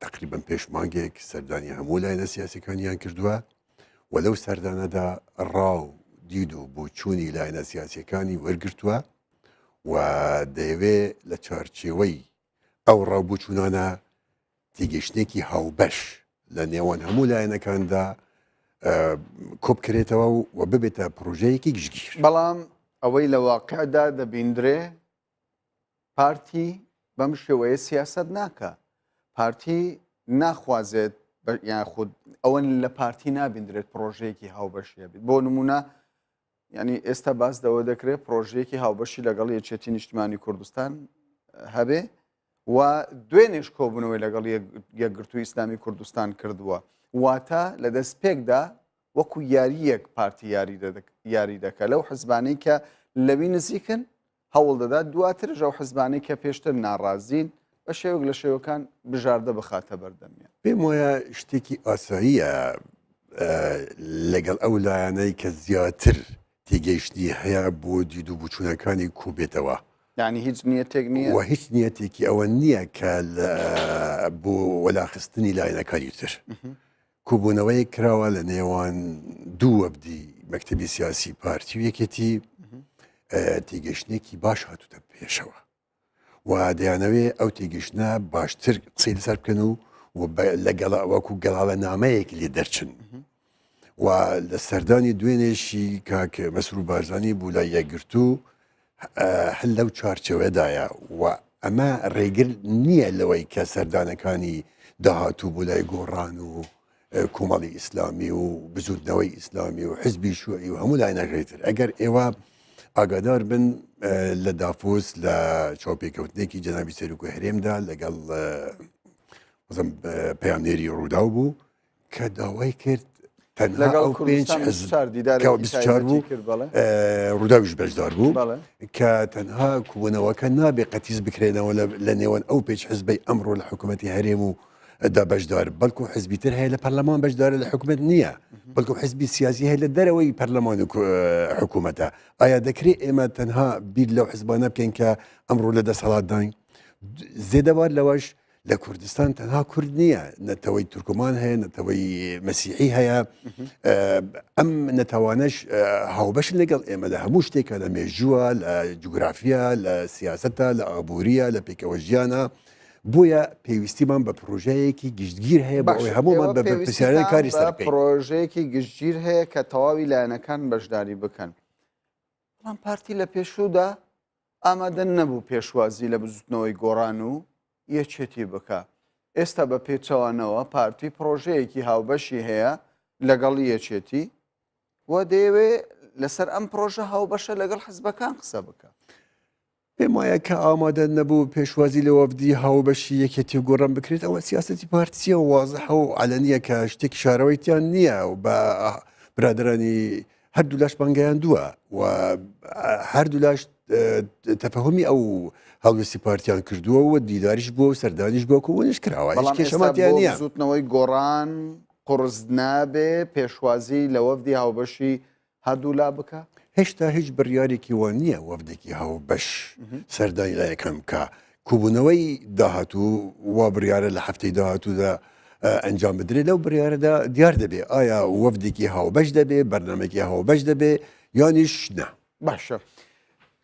تقریبا پێش مانگێک سەردانی هەموو لایەنە سیاسەکانیان کردووە و لەو سەردانەدا ڕاو دید و بۆ چوونی لایەنە سیاسەکانی وەرگرتووە و دەیەوێ لە چارچێوەی ئەو ڕاوبووچوونانە تێگەشتێکی هاوبەش لە نێوان هەموو لایەنەکاندا کۆبکرێتەوە و ببێتە پرۆژەیەکی گشتگیر. بەڵام ئەوەی لە واقعدا دەبیندرێ پارتی بەم شێوەیە سیاست ناکە. پارتی ناخوازێت یاخود ئەوەن لە پارتی نابیندرێت پرۆژەیەکی هاوبەشیە بێت. بۆ نمونە ینی ئێستا باس دەوە دەکرێت پرۆژەیەکی هاوبەشی لەگەڵ یەکێتی نیشتیمانی کوردستان هەبێ و دوێنێش کۆبوونەوەی لەگەڵ یەکگرتووی ئیسلامی کوردستان کردووە. واتە لە دەستپێکدا وەکو یاریەک پارتی یاری دەکە لەو حزبانەی کە لەوی نزیکن هەوڵ دەدات دواترژە و حزبانەی کە پێشتر ناڕازین بە شێوک لە شێوەکان بژاردە بخاتە بەردەمیان. پێم وایە شتێکی ئاساییە لەگەڵ ئەو لایەنەی کە زیاتر تێگەیشتنی هەیە بۆ دید و بچوونەکانی کوبێتەوە. یعنی هیچ نیەتێک نییە و هیچ نیەتێکی ئەوە نییە کە بۆ وەلاخستنی لایەنەکانی تر. کوبوونەوەی کراوە لە نێوان دوو وەبدی مەکتەبی سیاسی پارتی و یەکێتی تێگەشتێکی باش هاتوتە پێشەوە و دەیانەوێ ئەو تێگەشتە باشتر قسەی لەسەر بکەن و لەگەڵ وەکو گەڵاڵە نامەیەک لێ دەرچن و لە سەردانی دوێنێشی کاکە مەسرور بارزانی بوو لە یەکگرتوو هەل لەو چارچەوەدایە و ئەمە ڕێگر نییە لەوەی کە سەردانەکانی داهاتوو بوو لای گۆڕان و کۆمەڵی ئیسلامی و بزودنەوەی ئیسلامی و حزبی شوعی و هەموو لایەنەکەیتر ئەگەر ئێوە ئاگادار بن لە دافۆس لە چاوپێکەوتنێکی جەنابی سەرۆک هەرێمدا لەگەڵ پەیامنێری ڕووداو بوو کە داوای کرد تەنها ئەو پێنج بوو ڕووداویش بەشدار بوو کە تەنها کوبوونەوەکە نابێ قەتیز بکرێنەوە لە نێوان ئەو پێچ حزبەی ئەمڕۆ لە حکوومەتی هەرێم و دا بەشدار بەڵکو حزبی تر هەیە لە پەرلەمان بەشدارە لە حکوومەت نییە بەڵکو حزبی سیاسی هەیە لە دەرەوەی پەرلەمان و حکوومەتە. ئایا دەکرێت ئێمە تەنها بیر لەو حزبانە بکەین کە ئەمڕۆ لە دەسەڵاتداین؟ زێدەبار لەوەش لە کوردستان تەنها کورد نییە، نەتەوەی تورکمان هەیە، نەتەوەی مەسیحی هەیە، ئەم نەتەوانەش هاوبەشن لەگەڵ ئێمە لە هەموو شتێکە لە مێژووە، لە جوگرافیا، لە سیاسەتە، لە ئابووریە، لە پێکەوە ژیانە. بۆیە پێویستیمان بە پرۆژەیەکی گشتگیر هەیە بە ئەوەی هەمومان بە پرسیارەی کاری سەر بکەین. پرۆژەیەکی گشتگیر هەیە کە تەواوی لایەنەکان بەشداری بکەن. بەڵام پارتی لە پێشوودا ئامادە نەبوو پێشوازی لە بزوتنەوەی گۆڕان و یەکێتی بکە. ئێستا بە پێچەوانەوە پارتی پرۆژەیەکی هاوبەشی هەیە لەگەڵ یەکێتی و دەیەوێت لەسەر ئەم پرۆژە هاوبەشە لەگەڵ حزبەکان قسە بکە. پێم وایە کە ئامادە نەبوو پێشوازی لە وەفدی هاوبەشی یەکێتی و گۆڕان بکرێت. ئەوە سیاسەتی پارتیە و وازەح و عەلەنیە کە شتێکی شارەوەیتیان نییە و بە برادرانی هەردوو لاش بانگەیاندووە و هەردوو لاش تەفەهمی ئەو هەڵوێستی پارتیان کردووە و دیداریش بووە و سەردانیش بووە کە وەنش کراوە. هیچ کێشەماتیان نییە. زوتنەوەی گۆڕان قورس نابێ پێشوازی لە وەفدی هاوبەشی هەردوو لا بکە؟ هێشتا هیچ بڕیارێکی وان نییە وەفدێکی هاوبەش سەردانی لایەکەم کە کوبوونەوەی داهاتوو وا بڕیارە لە هەفتەی داهاتوودا ئەنجام بدرێت. لەو بڕیارەدا دیار دەبێ ئایا وەفدێکی هاوبەش دەبێ، بەرنامێکی هاوبەش دەبێ یانیش نە. باشە.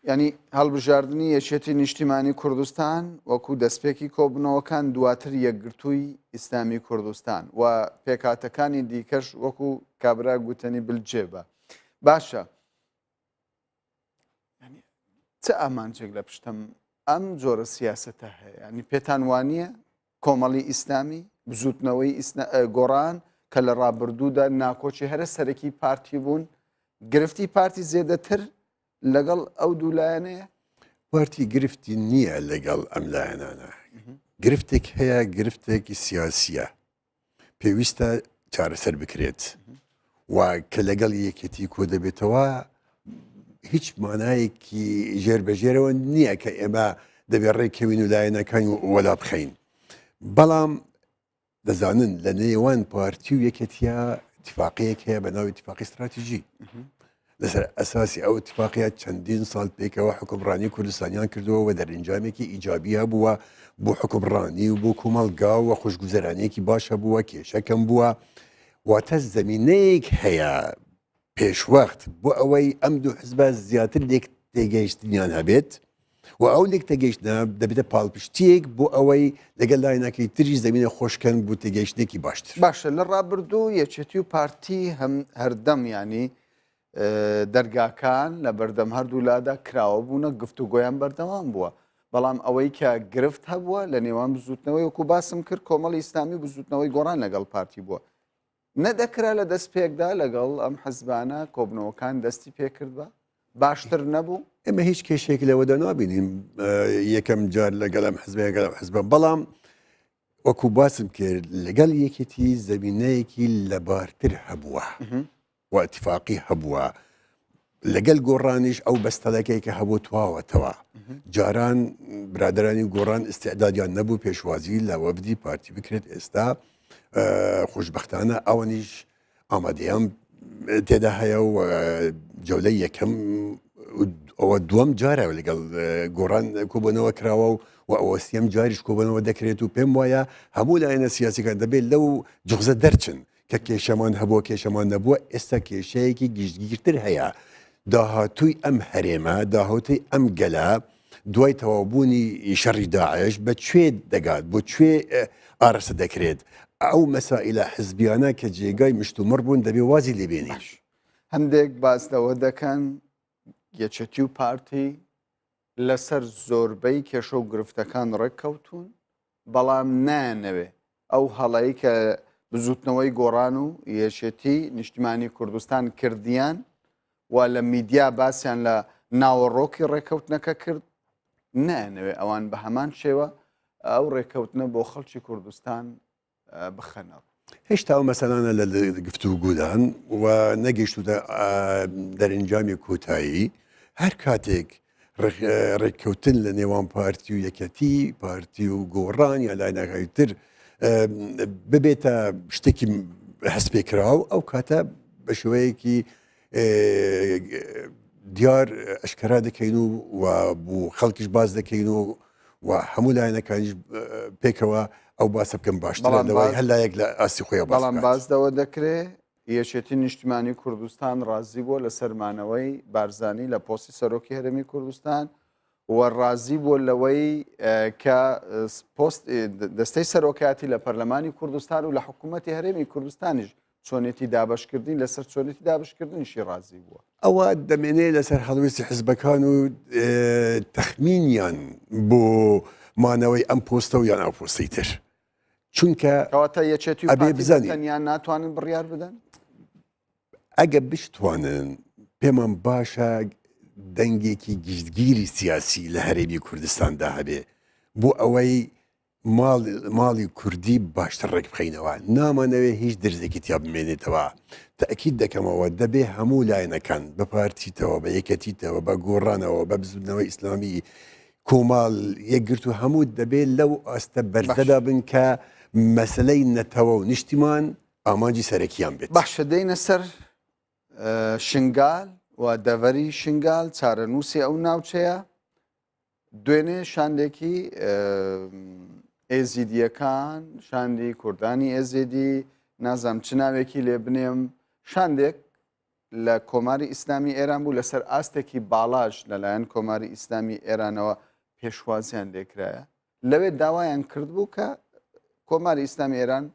ینی هەڵبژاردننی یەکێتی نیشتیمانی کوردستان وەکو دەستپێکی کۆبنەوەکان دواتر یەکگرتووی ئیسلامی کوردستان و پێکاتەکانی دیکەش وەکو کابرا گوتنی بلجێبە. باشە. چه ئامانجێک لە پشتم ئەم جۆرە سیاسەتە هەیە؟ ینی پێتان وانییە کۆمەڵی ئیسلامی بزوتنەوەی گۆڕان کە لە ڕابردوودا ناکۆچی هەرە سەرەکی پارتی بوون گرفتی پارتی زێدەتر لەگەڵ ئەو دوولایەنەیە؟ پارتی گرفتی نییە لەگەڵ ئەم لایەنانە. گرفتێک هەیە، گرفتێکی سیاسیە پێویستە چارەسەر بکرێت و کە لەگەڵ یەکێتی کۆ دەبێتەوە هیچ مانایەکی ژێربەژێرەوە نییە کە ئێمە دەبێت ڕێکەوین و لایەنەکانی وەلا بخەین. بەڵام دەزانن لە نێوان پارتی و یەکێتیە اتفاقەیەک هەیە بە ناوی اتفاقی استراتیژی. لەسەر ئەساسی ئەو اتفاقیە چەندین ساڵ پێکەوە حکومڕانی کوردستانیان کردەوە و دەرەنجامێکی ئیجابی هەبووە بۆ حکومڕانی و بۆ کۆمەڵگا و خوشگوزەرانێکی باش هەبووە کێشەکەم بووە واتە زەمینەیەک هەیە پێشوەخت بۆ ئەوەی ئەم دوو حزبە زیاتر لێک تێگەیشتنیان هەبێت و ئەو لێک تێگەیشتنە دەبێتە پاڵپشتیەک بۆ ئەوەی لەگەڵ لاینەکەی تری زەمینە خۆشکەن بۆ تێگەیشتێکی باشتر باشە لە ڕابردوو یەکێتی و پارتی هەردەم ینی دەرگاکان لە بەردەم هەردوو لادا کراوە بوونە گفتوگۆیان بەردەوام بووە بەڵام ئەوەی کە گرفت هەبووە لە نێوان بزوتنەوەی وەکو باسم کرد کۆمەڵی ئیسلامی بزوتنەوەی گۆڕان لەگەڵ پارتی بووە نەدەکرا لە دەست پێکدا لەگەڵ ئەم حەزبانە کۆبنەوەکان دەستی پێکرد بە باشتر نەبوو ئێمە هیچ کێشێک لەوەدا نابینین یەکەم جار لەگەڵ ئەم حزبە بەڵام وەکو باسم کرد لەگەڵ یەکێتی زەمینەیەکی لەبارتر هەبووە و اتفاقی هەبووە لەگەڵ گۆڕانیش ئەو بەستەلەکەی کە هەبوو تواوەتەوە جاران برادرانی گۆڕان استعدادیان نەبوو پێشوازی لە وەفدی پارتی بکرێت ئێستا خۆشبەختانە ئەوەنیش ئامادەیان تێدا هەیە و جەولەی یەکەم ئەوە دووەم جارە لەگەڵ گۆڕان کۆبوونەوە کراوە و ئەوە سێم جاریش کۆبنەوە دەکرێت و پێم وایە هەموو لایەنە سیاسیەکان دەبێت لەو جوغزە دەرچن کە کێشەمان هەبووە کێشەمان نەبووە ئێستا کێشەیەکی گشتگیرتر هەیە داهاتووی ئەم هەرێمە داهاتوی ئەم گەلە دوای تەوابوونی شەڕی داعش بە کوێ دەگات بۆ کوێ ئارەسە دەکرێت ئەو مەسائلە حزبیانە کە جێگای مشتومڕ بوون دەبێ وازی لێبێنی هەندێک باسدەوە دەکەن یەکێتی و پارتی لەسەر زۆربەی کێشە و گرفتەکان ڕێککەوتون بەڵام نانەوێ ئەو هەڵەیە کە بزوتنەوەی گۆڕان و یەکێتی نیشتیمانی کوردستان کردیان و لە میدیا باسییان لە ناوەڕۆکی ڕێککەوتنەکە کرد نانەوێ ئەوان بە هەمان شێوە ئەو ڕێککەوتنە بۆ خەڵکی کوردستان بخەنەوە هێشتا ئەو مەسەلانە لە گفتوگودان و نەگەیشتوتە دەرەنجامی کۆتایی هەر کاتێک ڕێککەوتن لە نێوان پارتی و یەکەتی پارتی و گۆڕان یا لاینەکەیتر ببێتە شتێکی هەست پێکراو ئەو کاتە بە شێوەیەکی دیار ئەشکرا دەکەین و بوو خەڵکیش باز دەکەین و هەموو لایەنەکانیش پێکەوە ئەو باسە بکەم باشتر لەوەی هەلایەک لە ئاسی خۆیان بەڵام بازدەوە دەکرێت یەکێتی نیشتیمانی کوردستان ڕازی بووە لە سەرمانەوەی بارزانی لە پۆستی سەرۆکی هەرێمی کوردستان و ڕازی بووە لەوەی کە دەستەی سەرۆکاتی لە پەرلەمانی کوردستان و لە حکوومەتی هەرێمی کوردستانیش چۆنێتی دابشکردین لەسەر چۆنێتی دابشکردنیشی ڕازی بووە ئەوە دەمێنێت لەسەر هەڵویستی حزبەکان و تەخمینیان بۆ مانەوەی ئەم پۆستە و یان ئەو پۆستەی تر چونکە کەواتە یەکێتی و پارتیەکانیان ناتوانن بڕیار بدەن ئەگە بشتوانن پێمان باشە دەنگێکی گشتگیری سیاسی لە هەرێمی کوردستاندا هەبێ بۆ ئەوەی ماڵی کوردی باشتر ڕێک بخەینەوە نامانەوێ هیچ دەرزێکی تیا بمێنێتەوە تەئکید دەکەمەوە دەبێ هەموو لایەنەکان بە پارتیتەوە بە یەکەتیتەوە بە گۆڕانەوە بە بزبنەوەی ئیسلامی کۆماڵ یەکگرت و هەموو دەبێت لەو ئاستە بەرزەدا بن کە مەسلەی نەتەوە و نیشتیمان ئامانجی سەرەکیان بێت باشە دەینە سەر شنگال و دەڤەری شنگال چارەنووسی ئەو ناوچەیە دوێنێ شاندێکی ئێزیدیەکان شاندی کوردانی ئێزیدی نازام چ ناوێکی لێ بنێم شاندێک لە کۆماری ئیسلامی ئێران بوو لەسەر ئاستێکی باڵاش لەلایەن کۆماری ئیسلامی ئێرانەوە پێشوازیان لێکرایە لەوێ داوایان کردبوو کە کۆماری ئیسلامی ئێران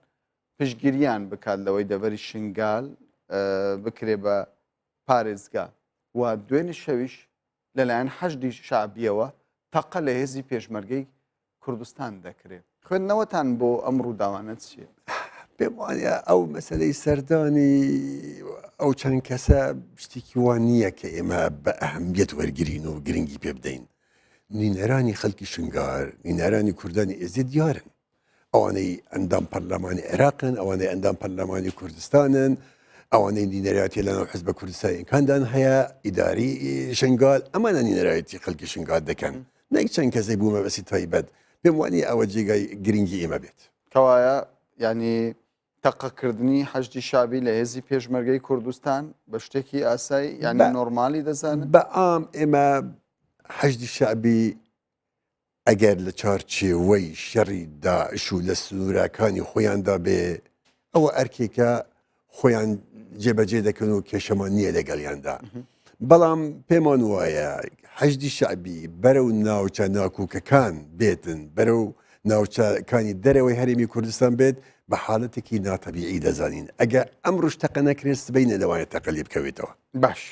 پشگیریان بکات لەوەی دەڤەری شنگال بکرێ بە پارێزگا و دوێنێ شەویش لەلایەن حەشدی شعبیەوە تەقە لە هێزی پێشمەرگەی کوردستان دەکرێت خوێندنەوەتان بۆ ئەم ڕووداوانە چیە؟ پێم وایە ئەو مەسلەی سەردانی ئەو چەند کەسە شتێکی وان نییە کە ئێمە بە ئەهەمیەت وەرگرین و گرنگی پێ بدەین نینەرانی خەڵکی شنگار نینەرانی کوردانی ئێزێ دیارن ئەوانەی ئەندام پەرلەمانی عێراقن ئەوانەی ئەندام پەرلەمانی کوردستانن ئەوانەی نینەرایەتی لەناو حزبە کوردستانیەکاندان هەیە ئیداری شنگال ئەمانە نینەرایەتی خەڵکی شنگال دەکەن نەک چەند کەسەی بوومە بەسی تایبەت پێم وانی ئەوە جێگای گرنگی ئێمە بێت کەوایە ینی تەقەکردنی حەشتی شابی لە هێزی پێشمەرگەی کوردستان بە شتێکی ئاسایی یعنی نۆرمالی دەزانن بەعام ئێمە حەشتی شعبی ئەگەر لە چارچێوەی شەڕی داعش و لە سنوورەکانی خۆیاندا بێ ئەوە ئەرکێکە خۆیان جێبەجێ دەکەن و کێشەمان نییە لەگەڵیاندا بەڵام پێمان وایە حەشتی شعبی بەرەو ناوچە ناکوکەکان بێتن بەرەو ناوچەکانی دەرەوەی هەرێمی کوردستان بێت بە حاڵەتێکی ناتەبیعی دەزانین ئەگە ئەم ڕۆژ تەقە نەکرێت سبەی نەدەوانێت تەقە لێ بکەوێتەوە باش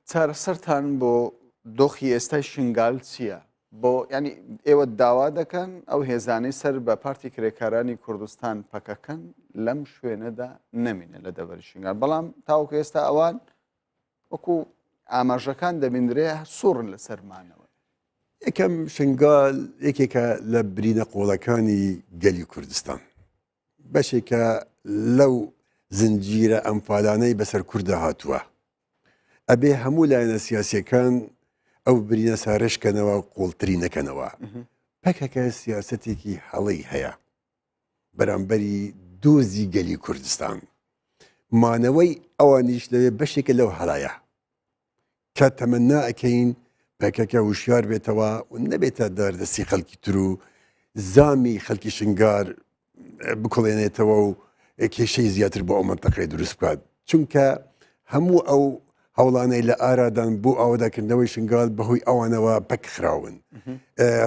چارەسەرتان بۆ دۆخی ئێستای شنگال چییە بۆ ینی ئێوە داوا دەکەن ئەو هێزانەی سەر بە پارتی کرێکارانی کوردستان پەکەکەن لەم شوێنەدا نەمینە لە دەبەری شنگال بەڵام تاوکو ئێستا ئەوان وەکو ئاماژەکان دەبیندرێ سوورن لە سەرمانەوە یەکەم شنگال یەکێکە لە برینە قۆڵەکانی گەلی کوردستان بەشێکە لەو زنجیرە ئەمفالانەی بەسەر کووردە هاتووە ئەبێ هەموو لایەنە سیاسیەکان ئەو برینە سارشکەنەوە قوڵتری نەکەنەوە پەکەکە سیاسەتێکی هەڵی هەیە بەرامبەری دۆزی گەلی کوردستان مانەوەی ئەوانیش لەوێ بەشێکە لەو هەڵایە کە تەمەنا ئەەکەین پەکەکە وشیار بێتەوە و نەبێتە دەردەستی خەڵکی تر و زامی خەڵکی شنگار بکڵێنێتەوە و کێشەی زیاتر بۆ ئەو منتەقەی دروست بکات چونکە هەموو ئەو هەوڵانەی لە ئارادان بۆ ئاواداکردنەوەی شنگال بەهۆی ئەوانەوە پەکخراون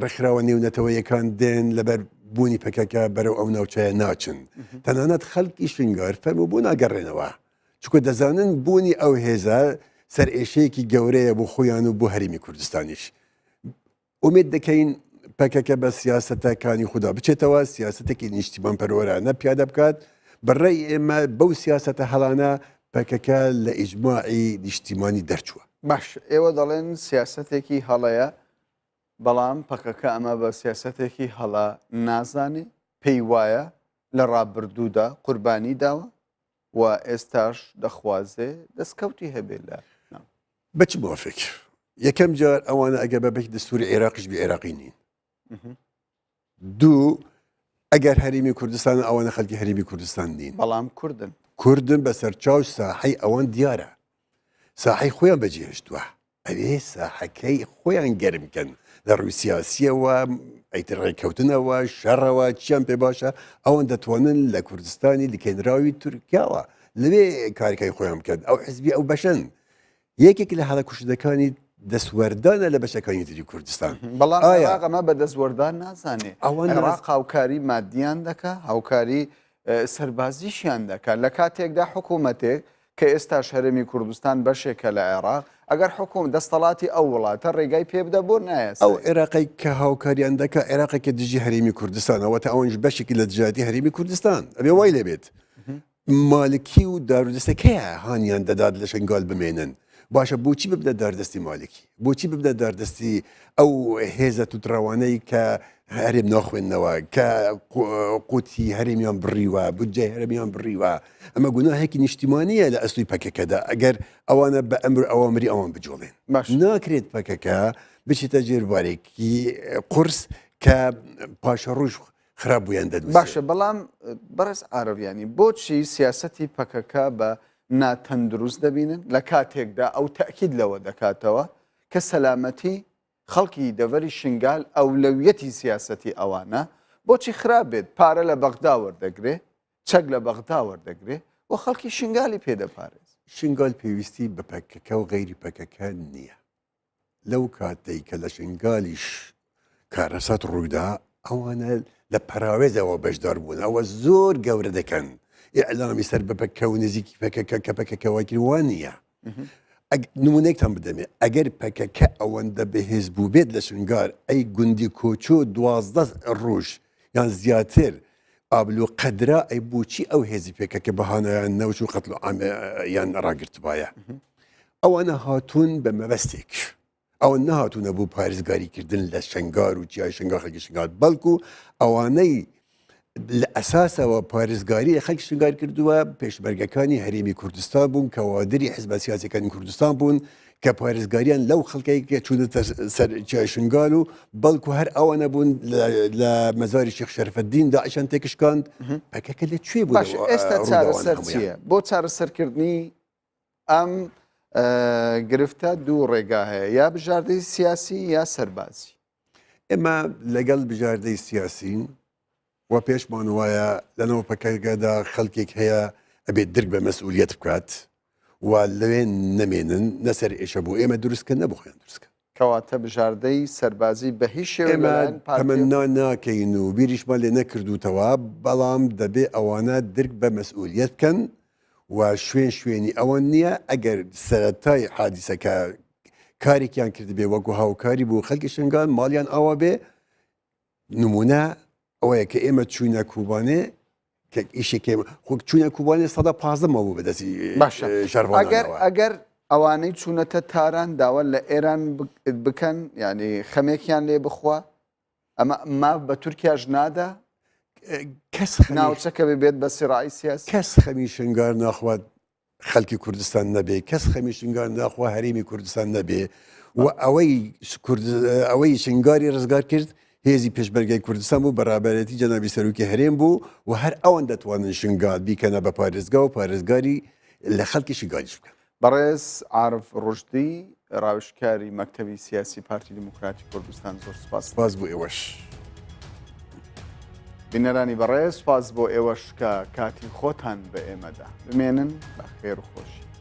ڕێکخراوە نێونەتەوەیەکان دێن لەبەر بوونی پەکەکە بەرەو ئەو ناوچەیە ناچن تەنانەت خەڵکی شنگار فەرمو بۆ ناگەڕێنەوە چونکە دەزانن بوونی ئەو هێزە سەر ئێشەیەکی گەورەیە بۆ خۆیان و بۆ هەرێمی کوردستانیش ئومێد دەکەین پەکەکە بە سیاسەتەکانی خوددا بچێتەوە سیاسەتێکی نیشتیمان پەروەرانە پیادە بکات بەڕێی ئێمە بەو سیاسەتە هەڵانە پەکەکە لە ئیجماعی نیشتیمانی دەرچووە باش ئێوە دەڵێن سیاسەتێکی هەڵەیە بەڵام پەکەکە ئەمە بە سیاسەتێکی هەڵە نازانێ پێی وایە لە ڕابردوودا قوربانی داوە و ئێستاش دەخوازێ دەستکەوتی هەبێ لە بەچ موافق یەکەم جار ئەوانە ئەگە بەبێک دەستوری عێراقیش بێ عێراقی نین دوو ئەگەر هەرێمی کوردستان ئەوانە خەڵکی هەرێمی کوردستان نین بەڵام کوردن بەسەر چاو ساحەی ئەوان دیارە ساحەی خۆیان بەجێهێشتووە ئەوێ ساحەکەی خۆیان گەرمکەن لە ڕووی سیاسیەوە ئەیتر ڕێککەوتنەوە شەڕەوە چیان پێ باشە ئەوان دەتوانن لە کوردستانی لیکێنراوی تورکیاوە لەوێ کارەکەی خۆیان بکەن ئەو حزبی ئەو بەشن یەکێک لە هەڵە کوشتەکانی دەسوەردانە لە بەشەکانی تری کوردستان بەڵام ئەمە بە دەستوەردان نازانێ عێراق هاوکاری مادیان دەکە هاوکاری سەربازیشیان دەکات لە کاتێکدا حکوومەتێک کە ئێستا هەرێمی کوردستان بەشێکە لە عێراق ئەگەر حکووم دەستەڵاتی ئەو وڵاتە ڕێگای پێ بدە بۆ نایە ئەو عێراقی کە هاوکاریان دەکە عێراقێکە دژی هەرێمی کوردستانەوە تا ئەوەنش بەشێکی لە دژاتی هەرێمی کوردستان ئەبێ وای لێبێت مالکی و دارودەستەکەیە هانیان دەدات لە شنگال بمێنن باشە بۆچی ببدە داردەستی مالکی بۆچی ببدە داردەستی ئەو هێزە تووتڕەوانەی کە هەرێم ناخوێندنەوە کە قوتی هەرێمیان بڕیوە بودجێ هەرێمیان بڕیوە ئەمە گوناهێکی نیشتیمانیە لە ئەسوی پەکەکەدا ئەگەر ئەوانە بە ئەمر ئەوامری ئەوان بجۆڵێن ناکرێت پەکەکە بچێتە ژێربارێکی قورس کە پاشە ڕۆژ خراپ بوویان دەدوێت باشە بەڵام بەڕێز ئارەبیانی بۆچی سیاسەتی پەکەکە بە ناتەندروست دەبینن لە کاتێکدا ئەو تەکید لەوە دەکاتەوە کە سەلامەتی خەڵکی دەڤەری شنگال ئەولەویەتی سیاسەتی ئەوانە بۆچی خراپ بێت پارە لە بەغدا وەردەگرێ چەک لە بەغدا وەردەگرێ و خەڵکی شنگالی پێدەپارێز شنگال پێویستی بە پەکەکە و غەیری پەکەکە نییە لەو کاتەی کە لە شنگالیش کارەسات ڕوویدا ئەوانە لە پەراوێزەوە بەشدار بوون ئەوە زۆر گەورە دەکەن ئیعلامی سەر بە پەکە و نزیکی پەکەکە کە پەکەکەوەکیوان نییە نمونەیەکتان بدەمێ ئەگەر پەکەکە ئەوەندە بەهێز بوو بێت لە شنگار ئەی گوندی کۆچۆ 12 ڕۆژ یان زیاتر ئابلو قەدرا ئەی بۆچی ئەو هێزی پێکەکە بەهانەیان نەوچ و قەتڵ یان ڕاگرتبایە ئەوانە هاتوون بە مەبەستێک ئەوە نەهاتوونە بوو پارێزگاریکردن لە شنگار و جیای شنگار خەڵکی شنگار بەڵکو ئەوانەی لە ئەساسەوە پارێزگاری خەڵکی شنگار کردووە پێشمەرگەکانی هەرێمی کوردستان بوون کە وادری حیزب سیاسیەکانی کوردستان بوون کە پارێزگاریان لەو خەڵکەیەکە چوونەتە سەر شنگال و بەڵکو هەر ئەوانە بوون لە مەزاری شێخ شەرفەدین داعشان تێکشکاند پەکەکە لەکوێ بوو باش ئێستا چارەسەر چییە؟ بۆ چارەسەرکردنی ئەم گرفتە دوو ڕێگا هەیە یا بژاردەی سیاسی یا سەربازی. ئێمە لەگەڵ بژاردەی سیاسین و پێشمان وایە لەنەوە پەکەگەدا خەڵکێک هەیە ئەبێت درک بە مەسئولیت بکات و لەوێ نەمێنن نەسەر ئێشە بوو ئێمە دروستکە نەبوو خۆیان دروستکە کەواتە بژاردەی سەربازی بە هیچ شێوە ئێمە تەمەنا ناکەین و بیریشمان لێ نەکردوتەوە بەڵام دەبێ ئەوانە درک بە مەسئولیت بکەن و شوێنی ئەوەن نییە ئەگەر سەرەتای حادیسەکە کارێکیان کرد بێ وەکو هاوکاری بوو خەڵکی شنگال ماڵیان ئەوە بێ نمونە ئەوەیە کە ئێمە چوونە کوبانێ کە ئیشێکێ خۆ چوونە کوبانێ 115 بوو بەدەستی ئەگەر ئەوانەی چوونەتە تاران داوە لە ئێران بکەن ینی خەمێکیان لێ بخوا ئەمە ما بە تورکیاش نادا کەس ناوچەکە بێت بە سیڕایی سیاسی کەس خەمی شنگار ناخوات خەڵکی کوردستان نەبێ کەس خەمی شنگار ناخوا هەرێمی کوردستان نەبێ و ئەوەی شنگاری ڕزگار کرد هێزی پێشبەرگای کوردستان بوو بەڕابەتی جەنابی سەرۆکی هەرێم بوو و هەر ئەوەن دەتوانن شنگال بیکەنە بە پارێزگا و پارێزگاری لە خەڵکی شنگاریش بکەن. بەڕێز عارف ڕۆژدی ڕاوشکاری مەکتەبی سیاسی پارتی دموکراتی کوردستان زۆر سپاس بۆ ئێوەش. بینەرانی بەڕێز سپاس بۆ ئێوەش کە کاتی خۆتان بە ئێمەدا بمێنن بە خێر و خۆشی.